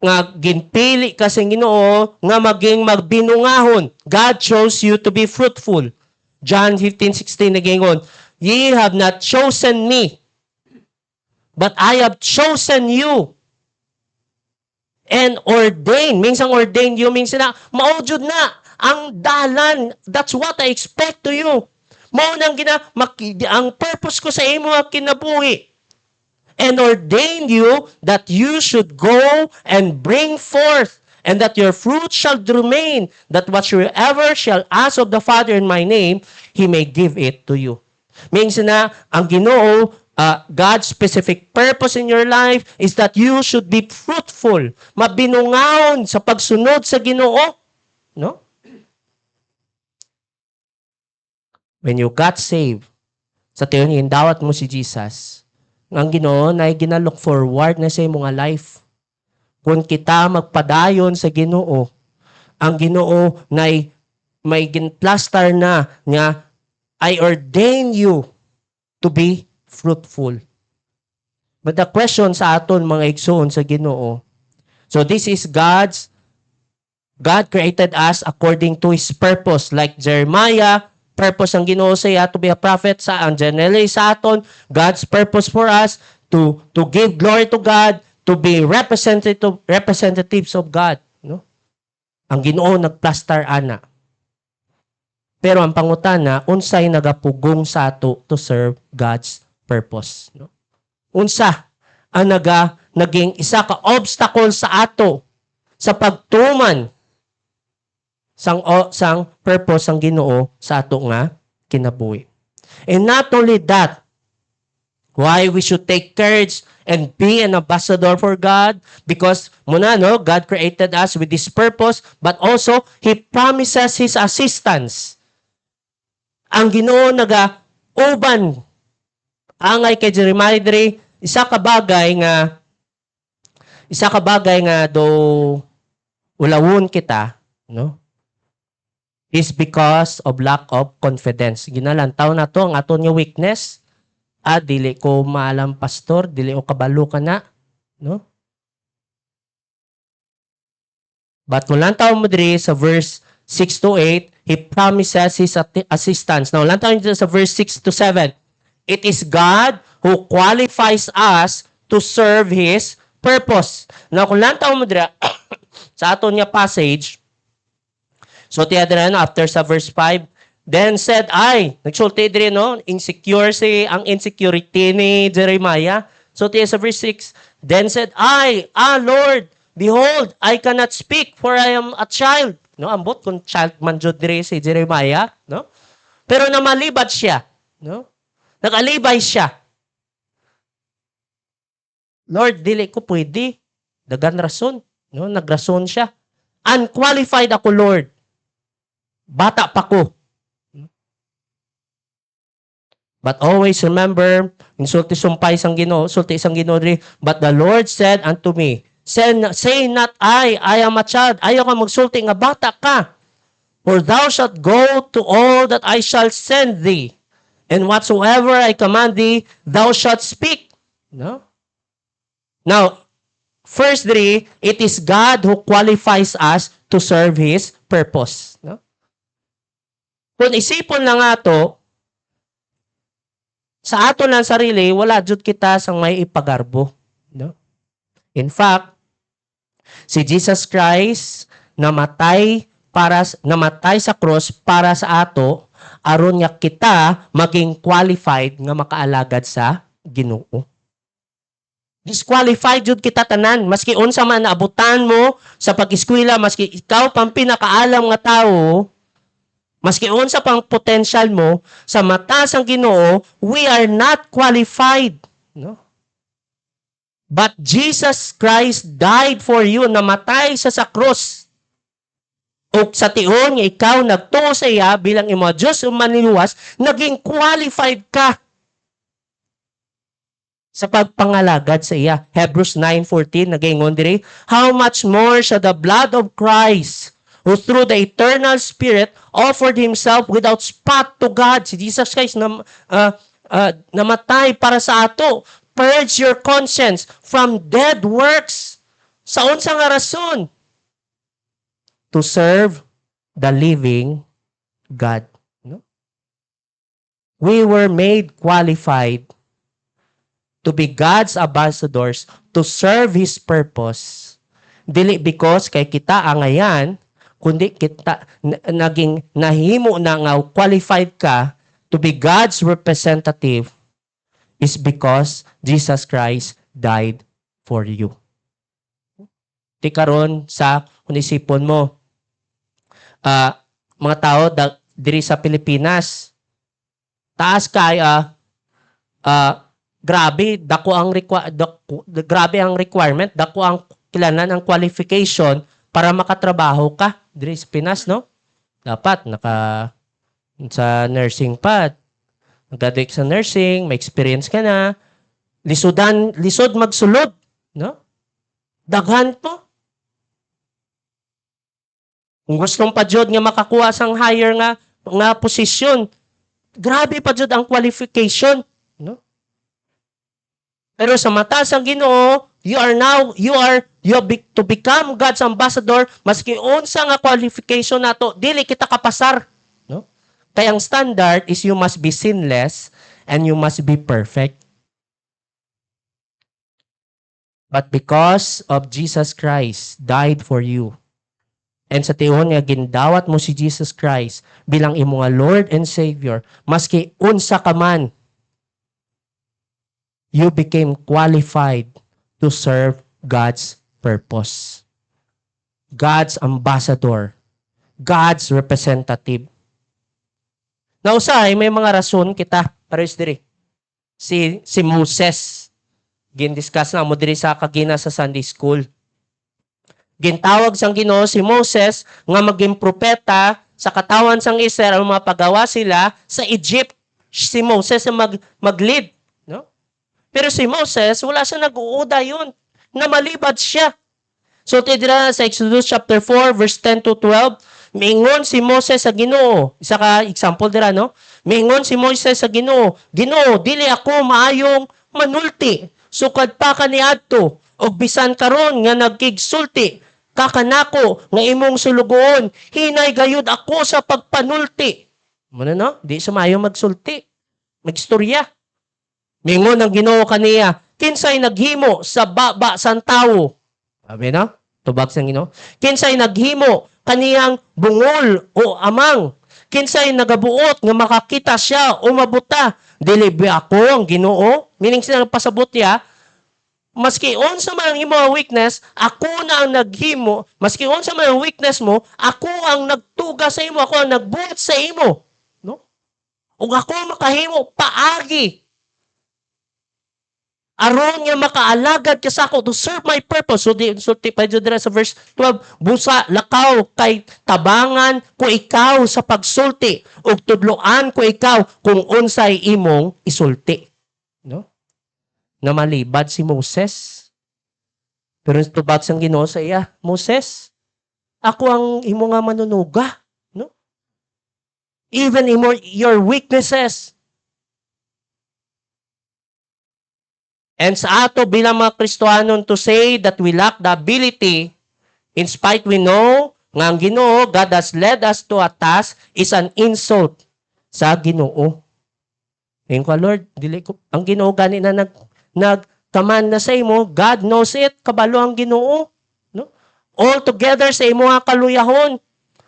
nga ginpili ka sa Ginoo nga maging magbinungahon. God chose you to be fruitful. John 15:16 nagingon, ye have not chosen me, but I have chosen you and ordained. Minsang ordained you, means na maujud na ang dalan. That's what I expect to you. Mao nang ang purpose ko sa imo kinabuhi. And ordained you that you should go and bring forth, and that your fruit shall remain, that whatsoever shall ask of the Father in my name, He may give it to you. Means na, ang Ginoo, God's specific purpose in your life is that you should be fruitful, mabinungaon sa pagsunod sa Ginoo. No? When you got saved, sa tiyon, dawat mo si Jesus, ang Ginoo na ginalook forward na sa imong life. Kung kita magpadayon sa Ginoo, ang Ginoo na may ginplaster na nga, I ordain you to be fruitful. But the question sa aton mga igsoon sa Ginoo, So this is God created us according to His purpose. Like Jeremiah, purpose ang Ginoo sa iya to be a prophet sa ang generally sa aton, God's purpose for us to give glory to God, to be representatives of God, no? Ang Ginoo nagplaster ana. Pero ang pangutana, unsay nagapugong sa ato to serve God's purpose, no? Unsa ang naging isa ka obstacle sa ato sa pagtuman sang purpose sang Ginoo sa ato nga kinabuhi. And not only that, why we should take courage and be an ambassador for God, because muna no, God created us with this purpose, but also He promises His assistance. Ang Ginoo uban angay kay Jeremiah diri, isa ka bagay nga do ulawon kita, no? Is because of lack of confidence. Ginalantaw na to ang aton nga weakness. Dili ko maalam pastor, dili ko kabalo ka na, no? But kung lantaw mo diri sa verse 6 to 8, He promises His assistance. Now, lantaw nyo sa verse 6 to 7, it is God who qualifies us to serve His purpose. Now, kung lantaw mo diri sa aton nga passage, so tiya diri no, after sa verse 5, then said I, nagsulti diri no, insecure ang insecurity ni Jeremiah. So tiya sa verse 6, then said I, Lord, behold, I cannot speak for I am a child. No, ambot kung child man jud diri si Jeremiah, no? Pero namalibad siya, no? Nakalibay siya. Lord, dili ko pwede. Dagan rason, no? Nagrason siya. Unqualified ako, Lord. Bata pa ko. But always remember, insulti sumpay sang Ginoo, sulti sang Ginoo diri, but the Lord said unto me, say not I am a child. Ayaw ka magsulti nga bata ka. For thou shalt go to all that I shall send thee. And whatsoever I command thee, thou shalt speak. No? Now, first three, it is God who qualifies us to serve His purpose. No? Kung isipon lang ato, sa ato lang sarili, wala jud kita sang may ipagarbo. No? In fact, si Jesus Christ namatay sa cross para sa ato aron nga kita maging qualified nga makaalagad sa Ginoo. Disqualified jud kita tanan, maski unsa man naabutan mo sa pag-eskwela, maski ikaw pang pinakaalam nga tawo, maski unsa pang potential mo sa mata sang Ginoo, we are not qualified, no? But Jesus Christ died for you, namatay sa krus. O sa tion nga ikaw nagtuo sa iya bilang imo Dios umaniluwas, naging qualified ka sa pagpangalagad sa iya. Hebrews 9:14 nagingon diri, how much more shall the blood of Christ, who through the eternal Spirit offered Himself without spot to God. Si Jesus Christ namatay para sa ato. Purge your conscience from dead works. Sa unsa nga rason? To serve the living God. No? We were made qualified to be God's ambassadors to serve His purpose. Dili because kay kita angayan, kundi kita naging nahimo na nga qualified ka to be God's representative is because Jesus Christ died for you. Di karon sa kung isipon mo, mga tao diri sa Pilipinas, taas kaya grabe ang requirement, dako ang kilanan ang qualification para makatrabaho ka diri sa Pinas, no? Dapat sa nursing pa, nag-graduate sa nursing, may experience ka na, lisod magsulod, no? Daghan to. Kung gustong pa jud nga makakuha sang higher nga posisyon, grabe pa jud ang qualification, no? Pero sa mata sang Ginoo, you to become God's ambassador, maski unsa nga qualification nato, dili kita kapasar. No? Kaya ang standard is you must be sinless and you must be perfect. But because of Jesus Christ died for you, and sa tiyon nga gindawat mo si Jesus Christ bilang imo nga Lord and Savior, maski unsa ka man, you became qualified to serve God's purpose. God's ambassador. God's representative. Nausay, may mga rason kita, pares diri. Si Moses, gindiscuss na mo diri sa kagina sa Sunday School. Gintawag sang Ginoo si Moses nga maging propeta sa katawan sang Israel, ang mga pagawa sila sa Egypt. Si Moses ang mag-lead. No? Pero si Moses, wala siya nag-uuda yun. Namalibad siya. So, tidira sa Exodus chapter 4, verse 10 to 12, miingon si Moses sa Ginoo. Isa ka example dira, no? Miingon si Moses sa Ginoo, Ginoo, dili ako maayong manulti. Sukad pa kaniadto, og bisan karon nga nagkigsulti, kakanako nga imong sulugoon, hinay gayud ako sa pagpanulti. Muna no? Di sa maayo magsulti. Magstorya. Mingon ang Ginoo kaniya, kinsay naghimo sa baba sang tawo. Sabi na? Tubag sang Ginoo. Kinsay naghimo kaniyang bungol o amang. Kinsay nagabuot nga makakita siya o mabuta. Dili ba ako ang Ginoo? Meaning sila pasabot niya, maski unsa man ang imong weakness, ako na ang naghimo. Maski unsa man ang weakness mo, ako ang nagtuga sa imo, ako ang nagbuot sa imo. No? Ug ako makahimo paagi. Aron nga makaalagad ka sa ako to serve my purpose. So, pa dira sa verse 12, busa, lakaw, kay tabangan ko ikaw sa pagsulti, ug tudloan ko ikaw kung unsay imong isulti. No? Na malibad si Moses. Pero tubag sang Ginoo sa iya, Moses, ako ang imo nga manunuga. No? Even your weaknesses. And sa ato bilang mga Kristohanon to say that we lack the ability, in spite we know nga ang Ginoo, God has led us to a task, is an insult sa Ginoo. Ngayon ko, Lord, dili ko, ang Ginoo gani na nag-command na sa imo, God knows it, kabalo ang Ginoo. No? All together sa imo nga kaluyahon,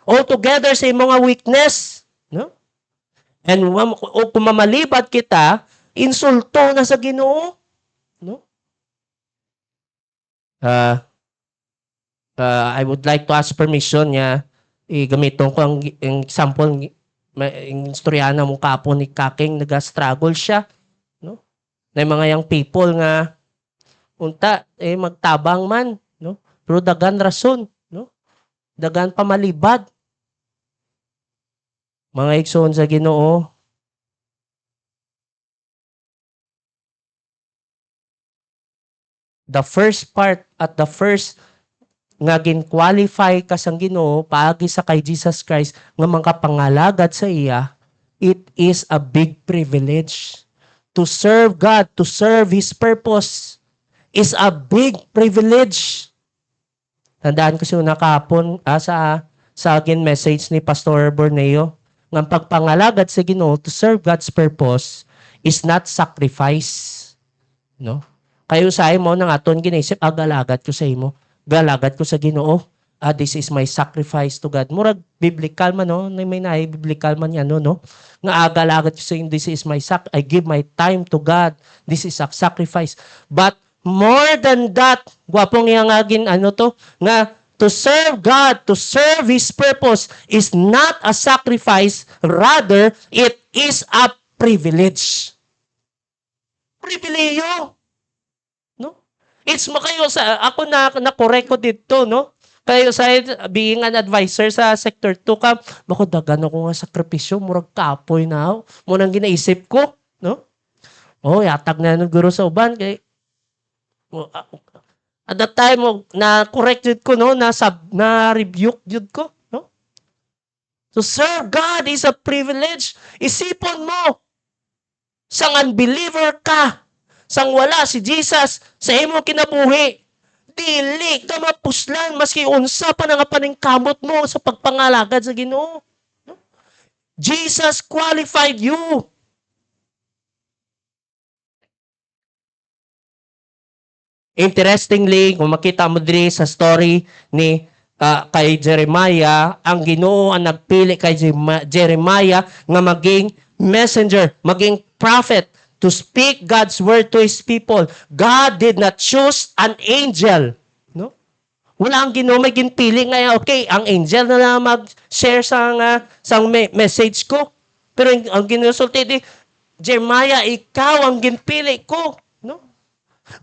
all together sa imo nga weakness. No? And kung mamalibad kita, insulto na sa Ginoo. No? I would like to ask permission niya gamiton ko ang example ng istoryana mo kapon ni Kaking nag-struggle siya, no? Na mga young people nga unta magtabang man, no? Pero dagan rason, no? Dagan pamalibad. Mga igsoon sa Ginoo, the first part at the first nga gin-qualify ka sang Ginoo paagi sa kay Jesus Christ nga makapangalagad sa iya, it is a big privilege. To serve God, to serve His purpose is a big privilege. Tandaan ko siya nakapon sa akin message ni Pastor Borneo nga pagpangalagad sa Ginoo to serve God's purpose is not sacrifice. No? Kayo sa imo nang aton ginisip, agalagad ko sa imo. Galagad ko sa Ginoo. This is my sacrifice to God. Murag biblical man, no? May biblical man yan, no? Nga agalagad ko sa imo, this is my I give my time to God. This is a sacrifice. But more than that, gwapong yang agin, nga to serve God, to serve His purpose is not a sacrifice. Rather, it is a privilege. Pribileyo. It's makayo sa ako na correct ko dito, no? Kayo sa being an advisor sa sector 2 ka, bako dagan ako nga sakripisyo, murag kapoy na. Mo nang ginaisip ko, no? Oh, yatag na ng guro sa uban kay at that time na corrected ko, no, na rebuke jud ko, no? To serve God is a privilege. Isipon mo, sang unbeliever ka, sang wala si Jesus sa imong kinabuhi, dili ka mapuslan maski unsa pa nga paningkamot mo sa pagpangalagad sa Ginoo. Jesus qualified you. Interestingly, kung makita mo diri sa story ni kay Jeremiah, ang Ginoo ang nagpili kay Jeremiah nga maging messenger, maging prophet to speak God's word to His people. God did not choose an angel. No? Wala ang Ginoo may ginpili nga, okay, ang angel na lang mag-share sang message ko. Pero ang Ginoo sulti, Jeremiah, ikaw ang ginpili ko. No?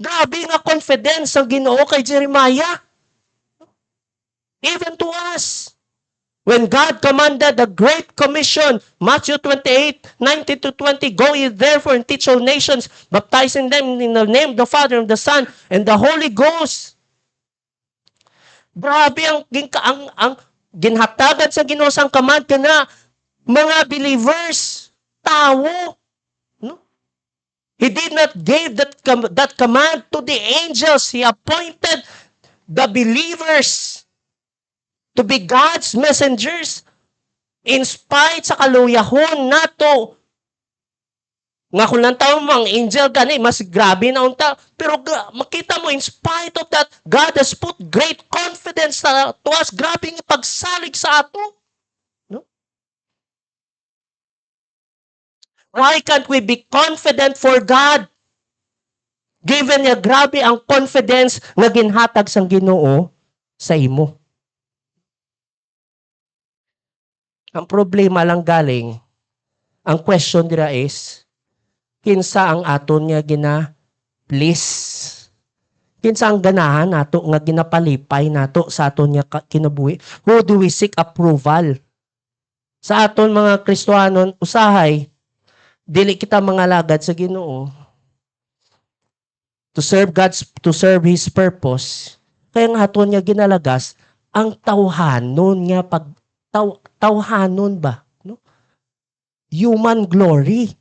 Grabe nga confidence ang Ginoo kay Jeremiah. Even to us. When God commanded the Great Commission, Matthew 28:19-20, go ye therefore and teach all nations, baptizing them in the name of the Father, and the Son, and the Holy Ghost. Grabe ang ginhatagan sa Ginoo sang command kana mga believers, tao. No? He did not give that command to the angels. He appointed the believers to be God's messengers in spite sa kaluyahon nato. Nga kung lang tao mang angel gani, mas grabe na unta. Pero makita mo, in spite of that, God has put great confidence to us. Grabe ang pagsalig sa ato. No? Why can't we be confident for God? Given niya, grabe ang confidence nga ginhatag sang Ginoo sa imo. Ang problema lang galing, ang question dira is, kinsa ang aton nga gina-please? Kinsa ang ganahan nato nga ginapalipay nato sa aton nga kinabuhi? Who do we seek approval? Sa aton mga Kristohanon, usahay, dili kita mga lagad sa Ginoo. To serve His purpose. Kaya nga aton nga ginalagas, ang tawhanon nga tawhanon ba? No? Human glory.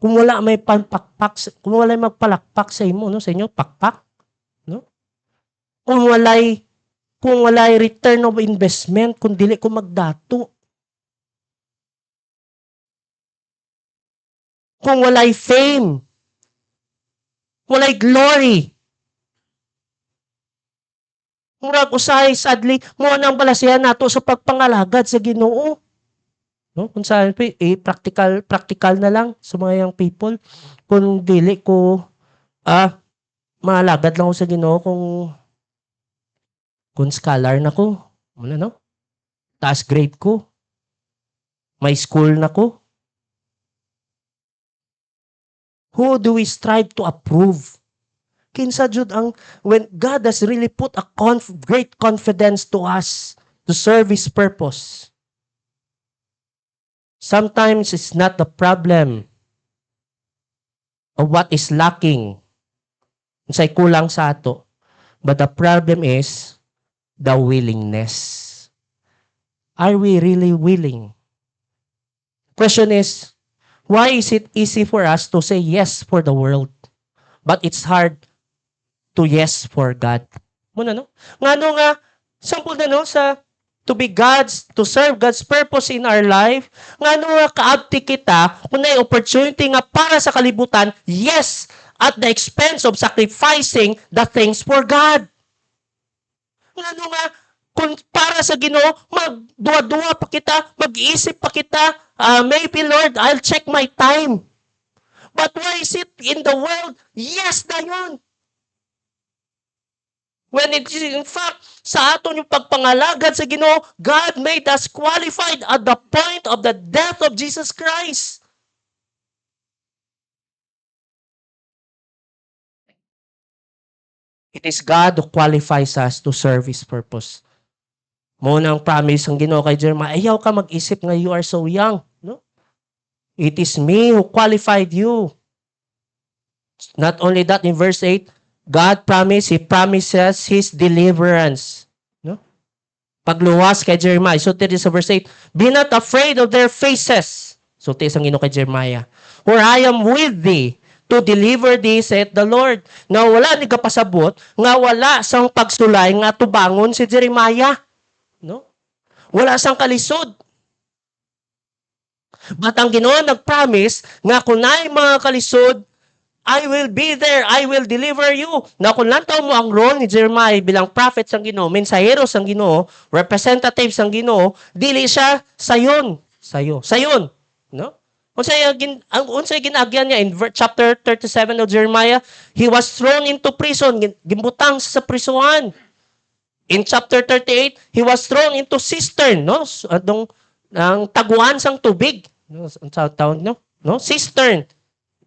Kung wala may panpakpak, kung wala magpalakpak sa imo, no, sa inyo, pakpak, no? Kung walay return of investment, kung dili ko magdato. Kung walay fame, walay glory. Murag usahay sadly mo nang balasihan nato sa pagpangalagad sa Ginoo. No? Kung saan practical na lang sa mga young people. Kung dili ko malagad lang ko sa Ginoo kung scholar na ko. Ano no? Taas grade ko. May school na ko. Who do we strive to approve? Kinsa jud ang when God has really put a great confidence to us to serve His purpose. Sometimes it's not the problem of what is lacking. Unsay kulang sa ato. But the problem is the willingness. Are we really willing? Question is, why is it easy for us to say yes for the world, but it's hard to yes for God? Muna, no? Ngano nga, sample na, no, to serve God's purpose in our life, ngano nga kaabti kita, kung na opportunity nga para sa kalibutan, yes, at the expense of sacrificing the things for God. Ngano nga, kung para sa Ginoo, magduwa-duwa pa kita, mag-iisip pa kita, maybe Lord, I'll check my time. But why is it in the world? Yes na yun. When it is in fact, sa aton yung pagpangalagad sa Ginoo, God made us qualified at the point of the death of Jesus Christ. It is God who qualifies us to serve His purpose. Muna ang promise ng Ginoo kay Jeremiah, ayaw ka mag-isip nga you are so young. No? It is me who qualified you. Not only that, in verse 8, God He promises His deliverance. No? Pagluwas kay Jeremiah. So, sa verse 8, be not afraid of their faces. So, ang Ginoo kay Jeremiah. For I am with thee to deliver thee, saith the Lord. Na wala ni kapasabot, nga wala sang pagsulay nga tubangon si Jeremiah. No? Wala sang kalisod. But ang Ginoo nag-promise nga kung naay mga kalisod, I will be there. I will deliver you. Na kung lantaw mo ang role ni Jeremiah bilang prophet sang Ginoo, mensahero sang Ginoo, representative sang Ginoo, dili siya sayon. Sayon. No? Unsay ginagyan niya in chapter 37 of Jeremiah, he was thrown into prison, gimbutang sa prisuhan. In chapter 38, he was thrown into cistern, no? Ang taguan sang tubig. No? Ang tawag, no? Cistern.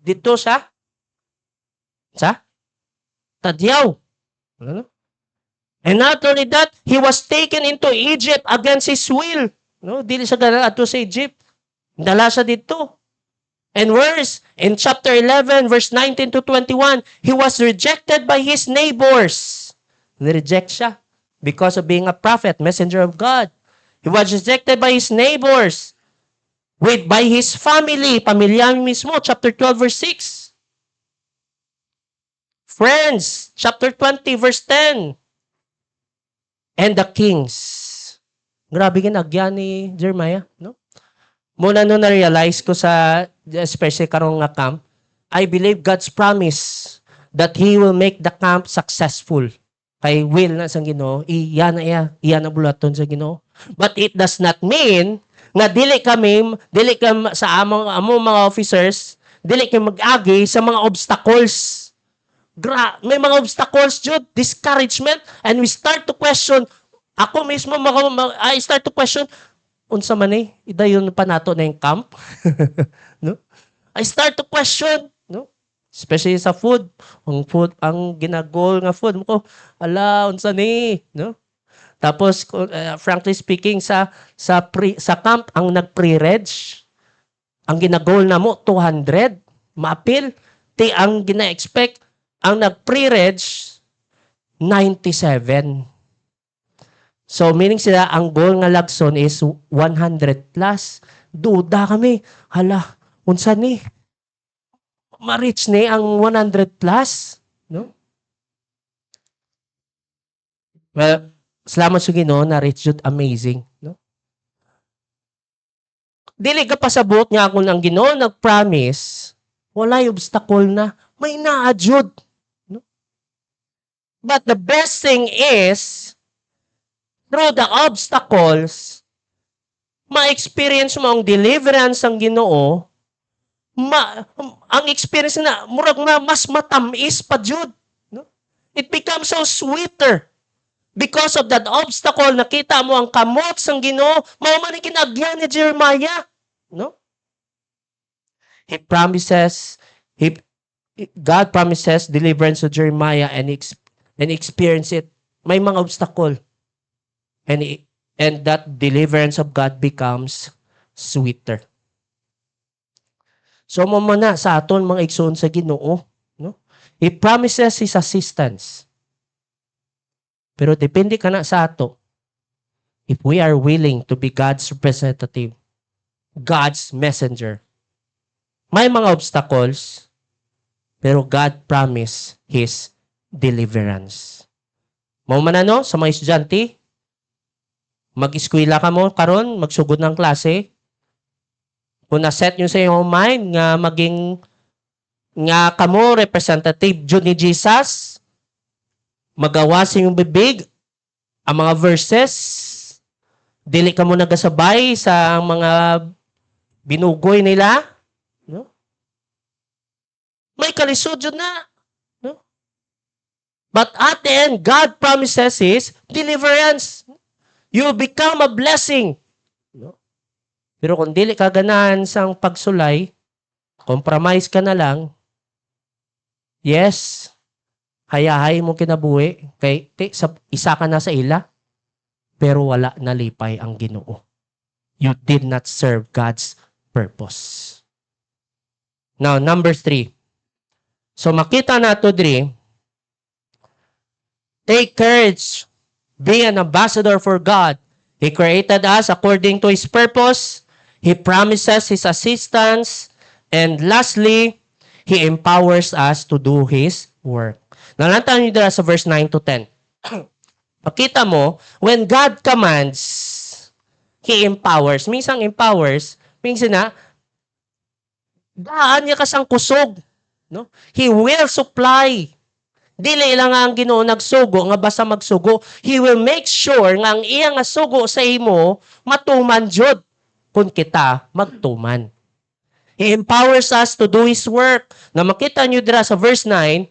Dito sa Tadyaw. Ano? And not only that, he was taken into Egypt against his will. No? Dili siya gana ato sa Egypt. Dala siya dito. And worse, in chapter 11, verse 19 to 21, he was rejected by his neighbors. Nireject siya because of being a prophet, messenger of God. He was rejected by his neighbors, by his family, pamilya mismo, chapter 12, verse 6. Friends, chapter 20, verse 10. And the kings. Grabe ginagyan ni Jeremiah, no? Muna no na-realize ko sa, especially karong nga camp, I believe God's promise that He will make the camp successful. Kay will na sang Ginoo, iyan na bulaton sa Ginoo. But it does not mean nga dili ka sa among mga officers, dili kami mag-agi sa mga obstacles. May mga obstacles, Jude, discouragement, and we start to question, ako mismo, I start to question, unsa man idayon pa nato na yung camp? No? I start to question, no? Especially sa food. Ang ginagol nga food mo, unsa ni, no? Tapos, frankly speaking, sa camp, ang nag-pre-reg, ang ginagol na mo, 200, maapil. Ang gina-expect, ang nag-pre-reg, 97. So, meaning sila, ang goal nga lagson is 100 plus. Duda kami. Unsa ni? Ma-reach ni ang 100 plus? No? Well, salamat sa Ginoo na reach yun amazing. No? Dili ka pasabot nga kung ang Ginoo nag-promise, walay obstacle na, may naadjud. No? But the best thing is, through the obstacles, ma-experience mo ang deliverance ng Ginoo, ang experience na, murag na mas matamis pa jud. No? It becomes so sweeter. Because of that obstacle, nakita mo ang kamot ng Ginoo, mao man ang kinagyan ni Jeremiah. No? God promises deliverance to Jeremiah and experience it. May mga obstacle. And that deliverance of God becomes sweeter. So, mamana sa aton mga igsoon sa Ginoo, no? He promises His assistance. Pero depende ka na sa ato. If we are willing to be God's representative, God's messenger, may mga obstacles, pero God promised His deliverance. Mamana no, sa mga estudyante, mag-eskwela ka mo karon, magsugod ng klase. Kung na-set nyo sa iyong mind nga maging nga kamo representative Jud ni Jesus, magawa sa iyong bibig ang mga verses, dili ka mo nagasabay sa mga binugoy nila, no? May kalisod yun na, no? But at the end, God promises His deliverance. You become a blessing. No? Pero kung dili ka ganahan sang pagsulay, compromise ka na lang, yes, hayahay mo kinabuhi, kay isa ka na sa ila, pero wala nalipay ang Ginoo. You did not serve God's purpose. Now, number 3. So, makita nato diri, take courage. Be an ambassador for God. He created us according to His purpose. He promises His assistance. And lastly, He empowers us to do His work. Nalantan nyo dira sa verse 9 to 10. Pakita mo, when God commands, He empowers. Minsan empowers, minsan na, daan niya kasang kusog. No? He will supply. Dili lang nga ang Ginoo nagsugo, nga basta magsugo. He will make sure nga ang iya nga sugo sa imo, matuman jud kung kita magtuman. He empowers us to do His work. Na makita nyo dira sa verse 9,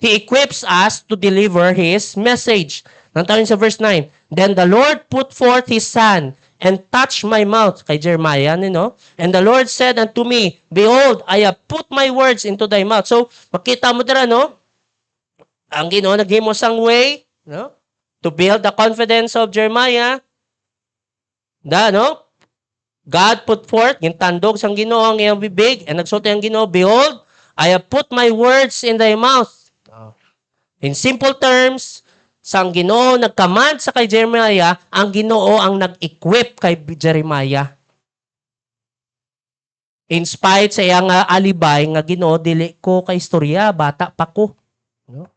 He equips us to deliver His message. Nantayin sa verse 9, Then the Lord put forth His hand and touched my mouth. Kay Jeremiah, no? And the Lord said unto me, Behold, I have put my words into thy mouth. So, makita mo dira, no? Ang Ginoo naghimo sang way, no? To build the confidence of Jeremiah. No? God put forth, gintandog sang Ginoo ang iyang bibig, and nagsulti ang Ginoo, Behold, I have put my words in thy mouth. In simple terms, sang Ginoo nagcommand sa kay Jeremiah, ang Ginoo ang nag-equip kay Jeremiah. In spite sa iyang alibay nga Ginoo, dili ko kay istorya, bata pa ko. No?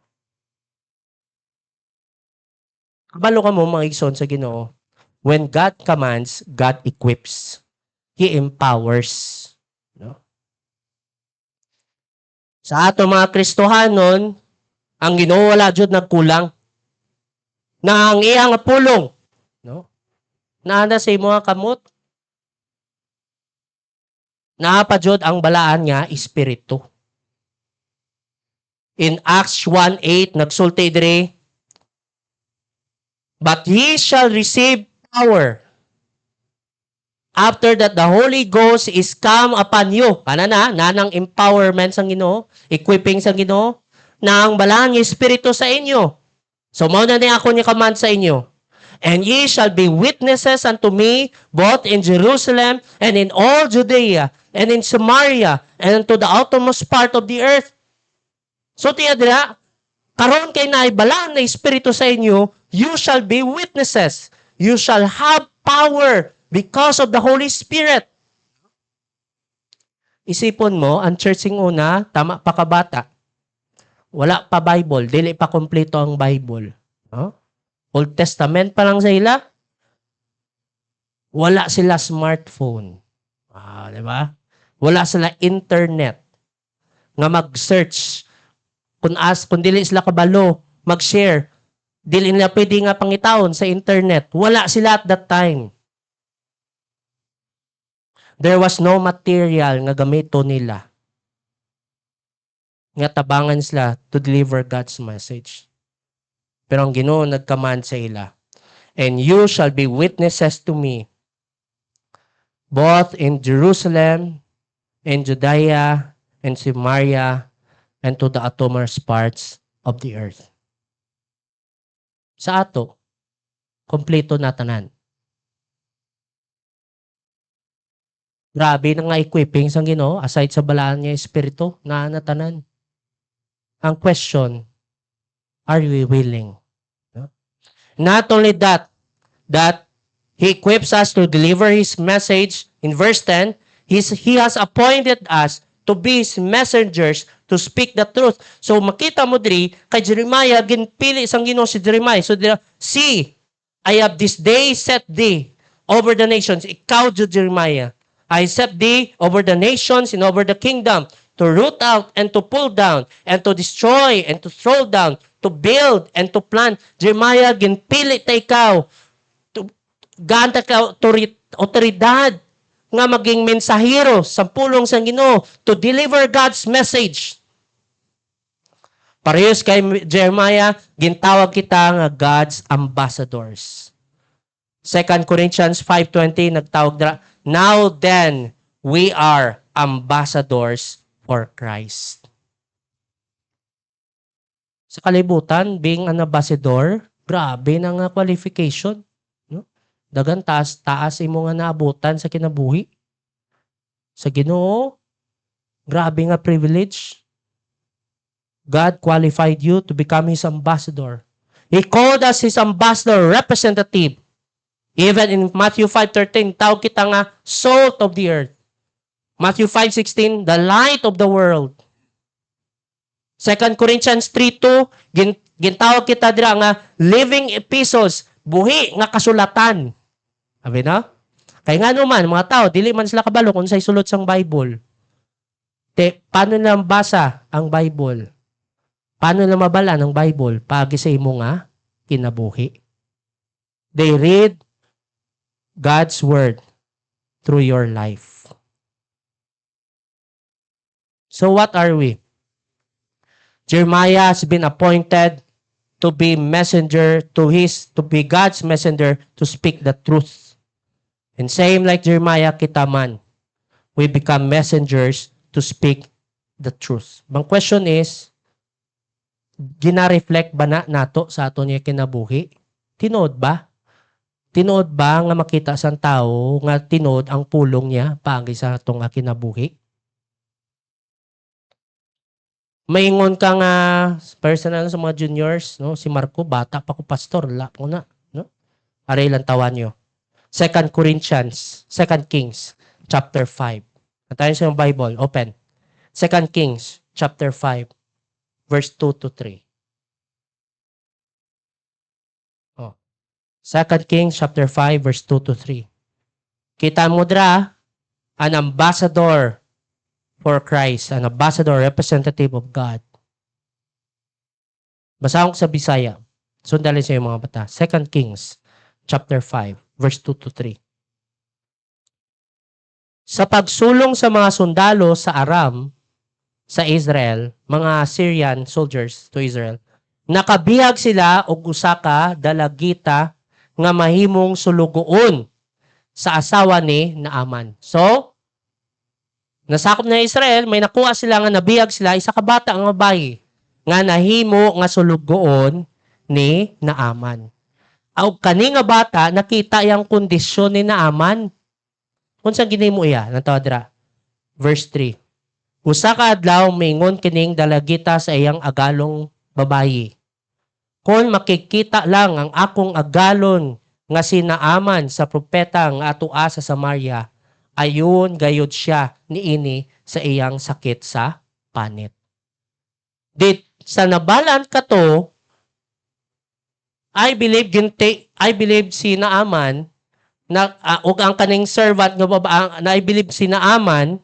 Kabalo ka mo mga igsoon sa Ginoo. When God commands, God equips. He empowers. No? Sa ato mga Kristohanon, ang Ginoo wala jud nagkulang. Na ang iyang pulong, no? Naana sa imo nga kamot. Naa pa jud ang balaan nga espiritu. In Acts 1:8 nagsulti diri, But ye shall receive power after that the Holy Ghost is come upon you. Kana na, nanang empowerment sang Ginoo, equipping sang Ginoo, na ang balang espiritu sa inyo. So, mao na ako ni command sa inyo. And ye shall be witnesses unto me both in Jerusalem and in all Judea and in Samaria and unto the outermost part of the earth. So, tiya dira, karon kay naay balaan na espiritu sa inyo, you shall be witnesses. You shall have power because of the Holy Spirit. Isipon mo, ang churching una, tama pa kabata. Wala pa Bible, dili pa kompleto ang Bible. No? Old Testament pa lang sa ila. Wala sila smartphone. Di ba? Wala sila internet. Nga mag-search. Kung dili sila kabalo, mag-share. Dili nila pwede nga pangitaon sa internet. Wala sila at that time. There was no material nga gamito nila. Nga tabangan sila to deliver God's message. Pero ang Ginoo nag-command sa ila, And you shall be witnesses to me, both in Jerusalem, in Judea, and Samaria, and to the uttermost parts of the earth. Sa ato, kompleto na tanan. Grabe na nga equipping sang Ginoo, aside sa balaan niya espiritu, na tanan. Ang question, are we willing? No? Not only that He equips us to deliver His message. In verse 10, He has appointed us to be His messengers to speak the truth. So makita mo diri, kay Jeremiah, ginpili sang Ginoo si Jeremiah. So see, I have this day set thee over the nations. Ikaw, Jeremiah. I set thee over the nations and over the kingdom, to root out and to pull down, and to destroy and to throw down, to build and to plant. Jeremiah, ginpili ta ikaw, ganta ka otoridad nga maging mensahero sa pulong sang Ginoo to deliver God's message. Parehas kay Jeremiah, gintawag kita nga God's ambassadors. 2 Corinthians 5:20 nagtawag dira, Now then, we are ambassadors for Christ. Sa kalibutan, being an ambassador, grabe na nga qualification. No? Dagan taas imo nga naabutan sa kinabuhi. Sa Ginoo, grabe nga privilege. God qualified you to become His ambassador. He called us His ambassador representative. Even in Matthew 5:13, tawag kita nga salt of the earth. Matthew 5:16, the light of the world. 2 Corinthians 3:2, gintawag kita dira nga living epistles, buhi nga kasulatan. Sabi na? Kaya nga naman, mga tao, dili man sila kabalo kung sa'y sulod sang Bible. Paano nila basa ang Bible? Paano nila mabala ng Bible? Pagi sa imo nga, kinabuhi. They read God's Word through your life. So what are we? Jeremiah has been appointed to be messenger to be God's messenger to speak the truth. And same like Jeremiah, kita man, we become messengers to speak the truth. Bang question is, gina-reflect ba na nato sa ato niya kinabuhi? Tinood ba? Tinood ba nga makita sa tao nga tinood ang pulong niya pagi sa atong kinabuhi? Maingon ka nga personal sa mga juniors, no? Si Marco, bata pa ko pastor, la ko na, no? Aray lang tawan nyo. 2 Kings, chapter 5. Natayin sa yung Bible, open. 2 Kings, chapter 5, verse 2 to 3. Oh. 2 Kings, chapter 5, verse 2 to 3. Kita mo dra, an ambassador for Christ, an ambassador, representative of God. Basahin ko sa Bisaya. Sundalin sa mga bata. 2 Kings, chapter 5, verse 2 to 3. Sa pagsulong sa mga sundalo sa Aram, sa Israel, mga Syrian soldiers to Israel, nakabihag sila og usa ka dalagita nga mahimong sulugoon sa asawa ni Naaman. So, nasakop na Israel, may nakuha sila nga nabihag sila, isa ka bata nga babae nga nahimo nga sulugoon ni Naaman. Aw kani nga bata nakita yang kondisyon ni Naaman. Unsa ginimo iya? Nantawa dira. Verse 3. Usa ka adlaw mingon kining dalagita sa iyang agalong babayi. Kon makikita lang ang akong agalon nga si Naaman sa propeta nga atua sa Samaria, ayon gayud siya niini sa iyang sakit sa panit. Dit sa nabalan kato, I believe si Naaman na ug ang kaning servant nga babae na I believe si Naaman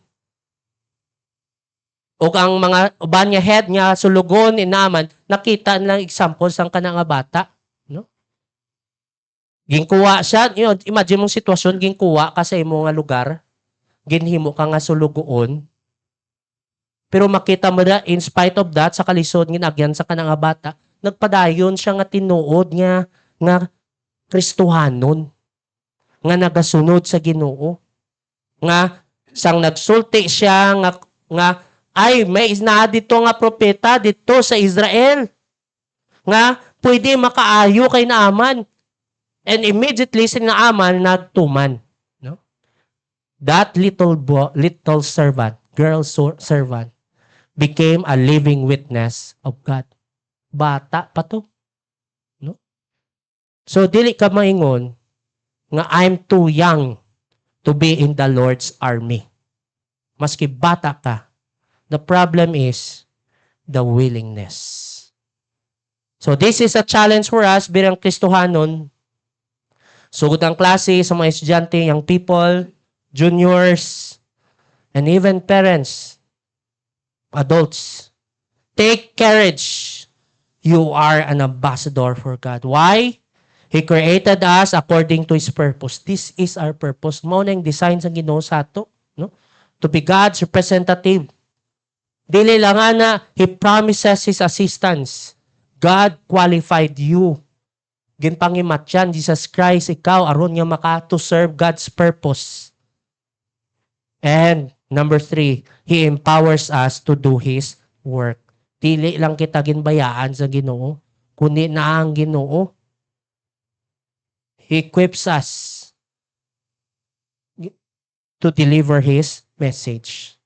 ug ang mga uban nga head nga sulugon ni Naaman nakita lang example sang kana nga bata, no? Ginkuha siya, yun, imagine mong sitwasyon ginkuha ka sa imo nga lugar, ginhimo ka nga sulugoon. Pero makita mo na in spite of that sa kalisod ginagyan sa kana nga bata, nagpadayon siya nga tinuod nga Kristohanon nga nagasunod sa Ginoo. Nga sang nagsulti siya nga ay may na dito nga propeta dito sa Israel nga pwede makaayo kay Naaman. And immediately si Naaman nagtuman, no? That little servant, servant became a living witness of God. Bata pa to, no? So dili ka maingon nga I'm too young to be in the Lord's army. Maski bata ka, the problem is the willingness. So this is a challenge for us bilang Kristohanon. Sugod ang klase sa mga estudyante, young people, juniors, and even parents, adults. Take courage. You are an ambassador for God. Why? He created us according to His purpose. This is our purpose. Mao na yung design sa Ginoo sa ato, no? To be God's representative. Dili lang na He promises His assistance. God qualified you. Ginpangimat yan, Jesus Christ, ikaw, aron nga to serve God's purpose. And number 3, He empowers us to do His work. Dili lang kita ginbayaan sa Ginoo, kundi na ang Ginoo. He equips us to deliver His message.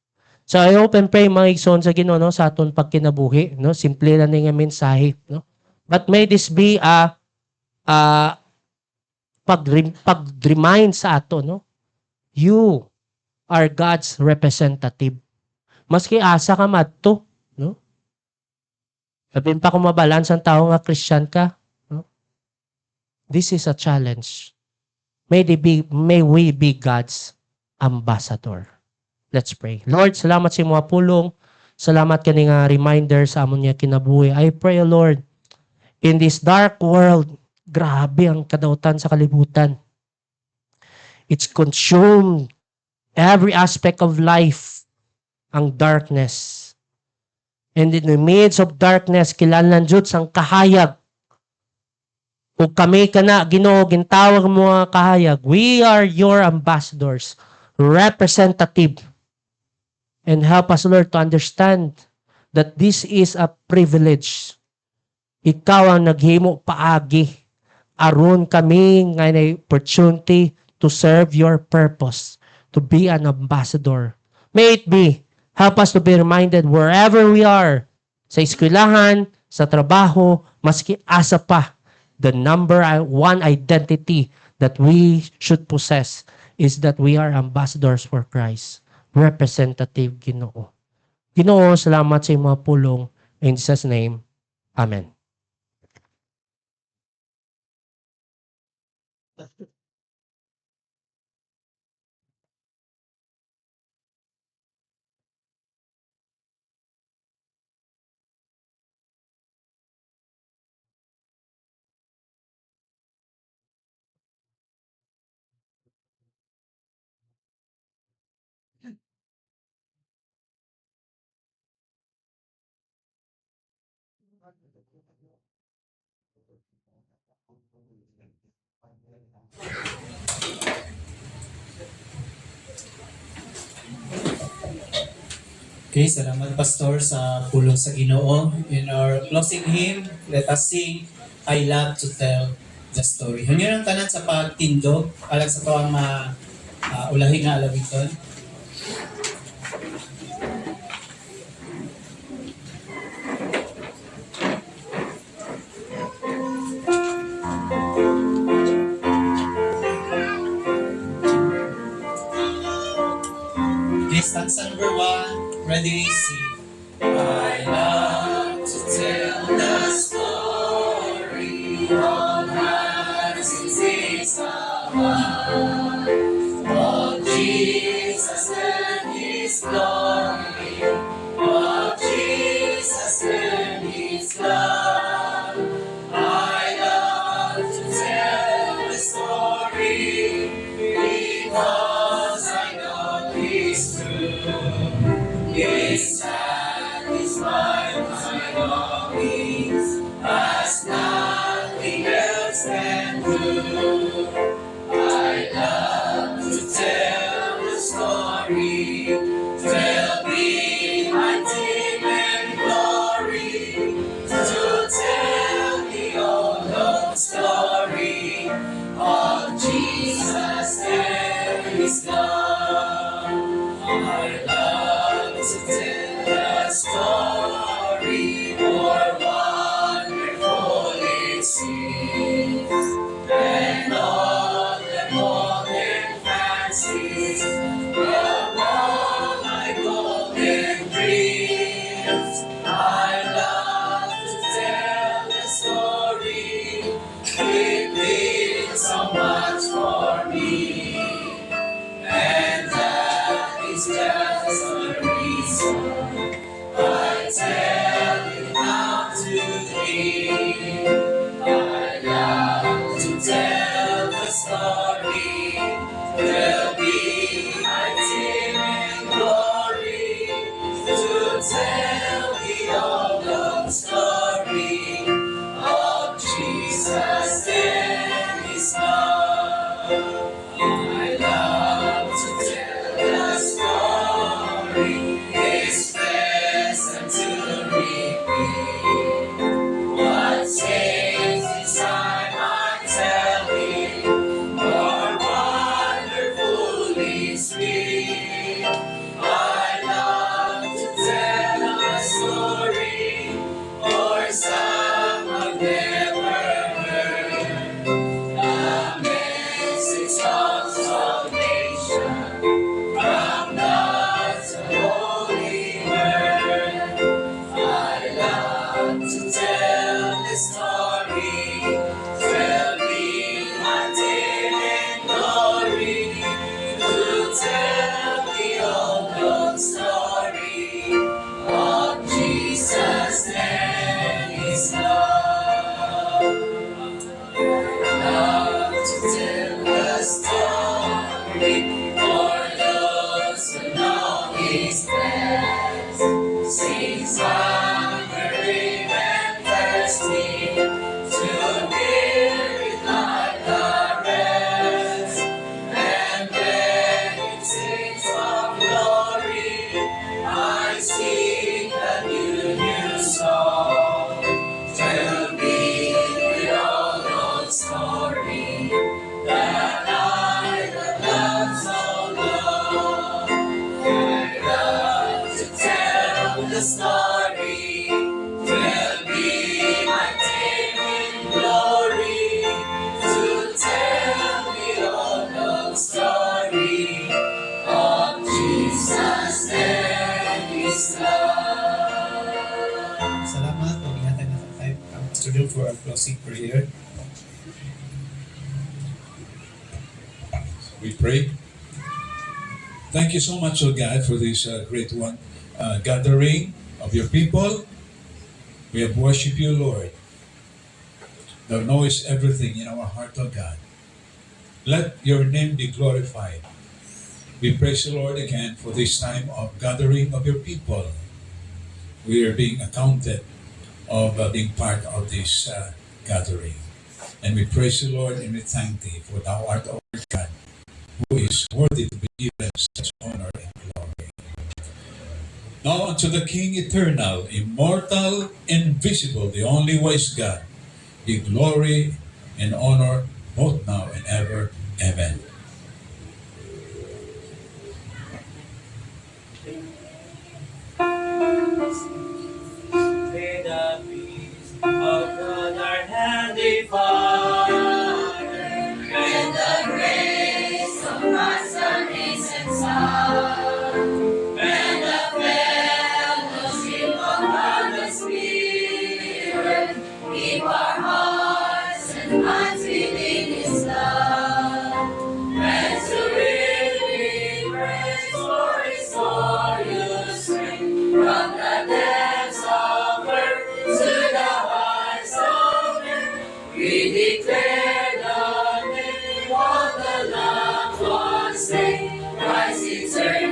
So I hope and pray mga igsoon sa Ginoo, no, sa aton pagkinabuhi, no, simple lang nga mensahe, no. But may this be a pag-remind sa ato, no. You are God's representative. Maski asa ka madto, no? Sabihin pa kung mabalance ang tao nga Christian ka, no? This is a challenge. May we be God's ambassador. Let's pray. Lord, salamat sa mga pulong. Salamat kani nga reminder sa amon niya kinabuhi. I pray, Lord, in this dark world, grabe ang kadautan sa kalibutan. It's consumed every aspect of life, ang darkness. And in the midst of darkness, kilanlan jud sang kahayag. Ug kami kana Ginoo gintawag mo nga kahayag. We are your ambassadors, representative. And help us, Lord, to understand that this is a privilege. Ikaw ang naghimo paagi. Aron kami nga na opportunity to serve your purpose, to be an ambassador. May it be, help us to be reminded wherever we are, sa eskwelahan, sa trabaho, maski asa pa, the number one identity that we should possess is that we are ambassadors for Christ. Representative Ginoo. Ginoo, salamat sa iyong mga pulong. In Jesus' name, Amen. Okay, salamat Pastor sa pulong sa Ginoo. In our closing hymn, let us sing, I love to tell the story. Hunyo ang tanan sa pagtindog, alang sa to ang ulahi nga alawiton. Okay, stanza number 1, ready, sing. I love to tell the story of His of Jesus and His glory, of Jesus and His love. I love to tell the story because I know it's true. It's satisfied my longings as nothing else can do. I love to tell the story, tell me my name and glory, to tell the old story of Jesus and His love. I love to tell the story, more wonderful it seems, and all the golden fancies of all my golden dreams. I love to tell the story, it means so much for me, and that is just the reason I tell it now to thee. I love to tell the story, will be my dim and glory, to tell the old story of Jesus and His love. I love to tell the story, it's pleasant to repeat what says this time I'm telling, more wonderfully the story will be my daily glory to tell the old story of Jesus and His love. Salamat. Pag-ingatan natin tayo ang Pastor Lou for our closing prayer. We pray. Thank you so much, O God, for this great one gathering of your people. We have worshipped you, Lord. Thou knowest everything in our heart, O God. Let your name be glorified. We praise you, Lord, again for this time of gathering of your people. We are being accounted of being part of this gathering. And we praise you, Lord, and we thank thee, for thou art our God, who is worthy to be given such honor and glory. Now unto the King eternal, immortal, invisible, the only wise God, be glory and honor both now and ever. Amen. May the peace of God our Heavenly Father, and the grace of our Son, and Son, and the fellowship of the Spirit, keep our hearts and minds within His love, and to praise for His glorious strength from the depths of earth to the heights of heaven. We declare the name of the Lamb was slain, Christ eternal.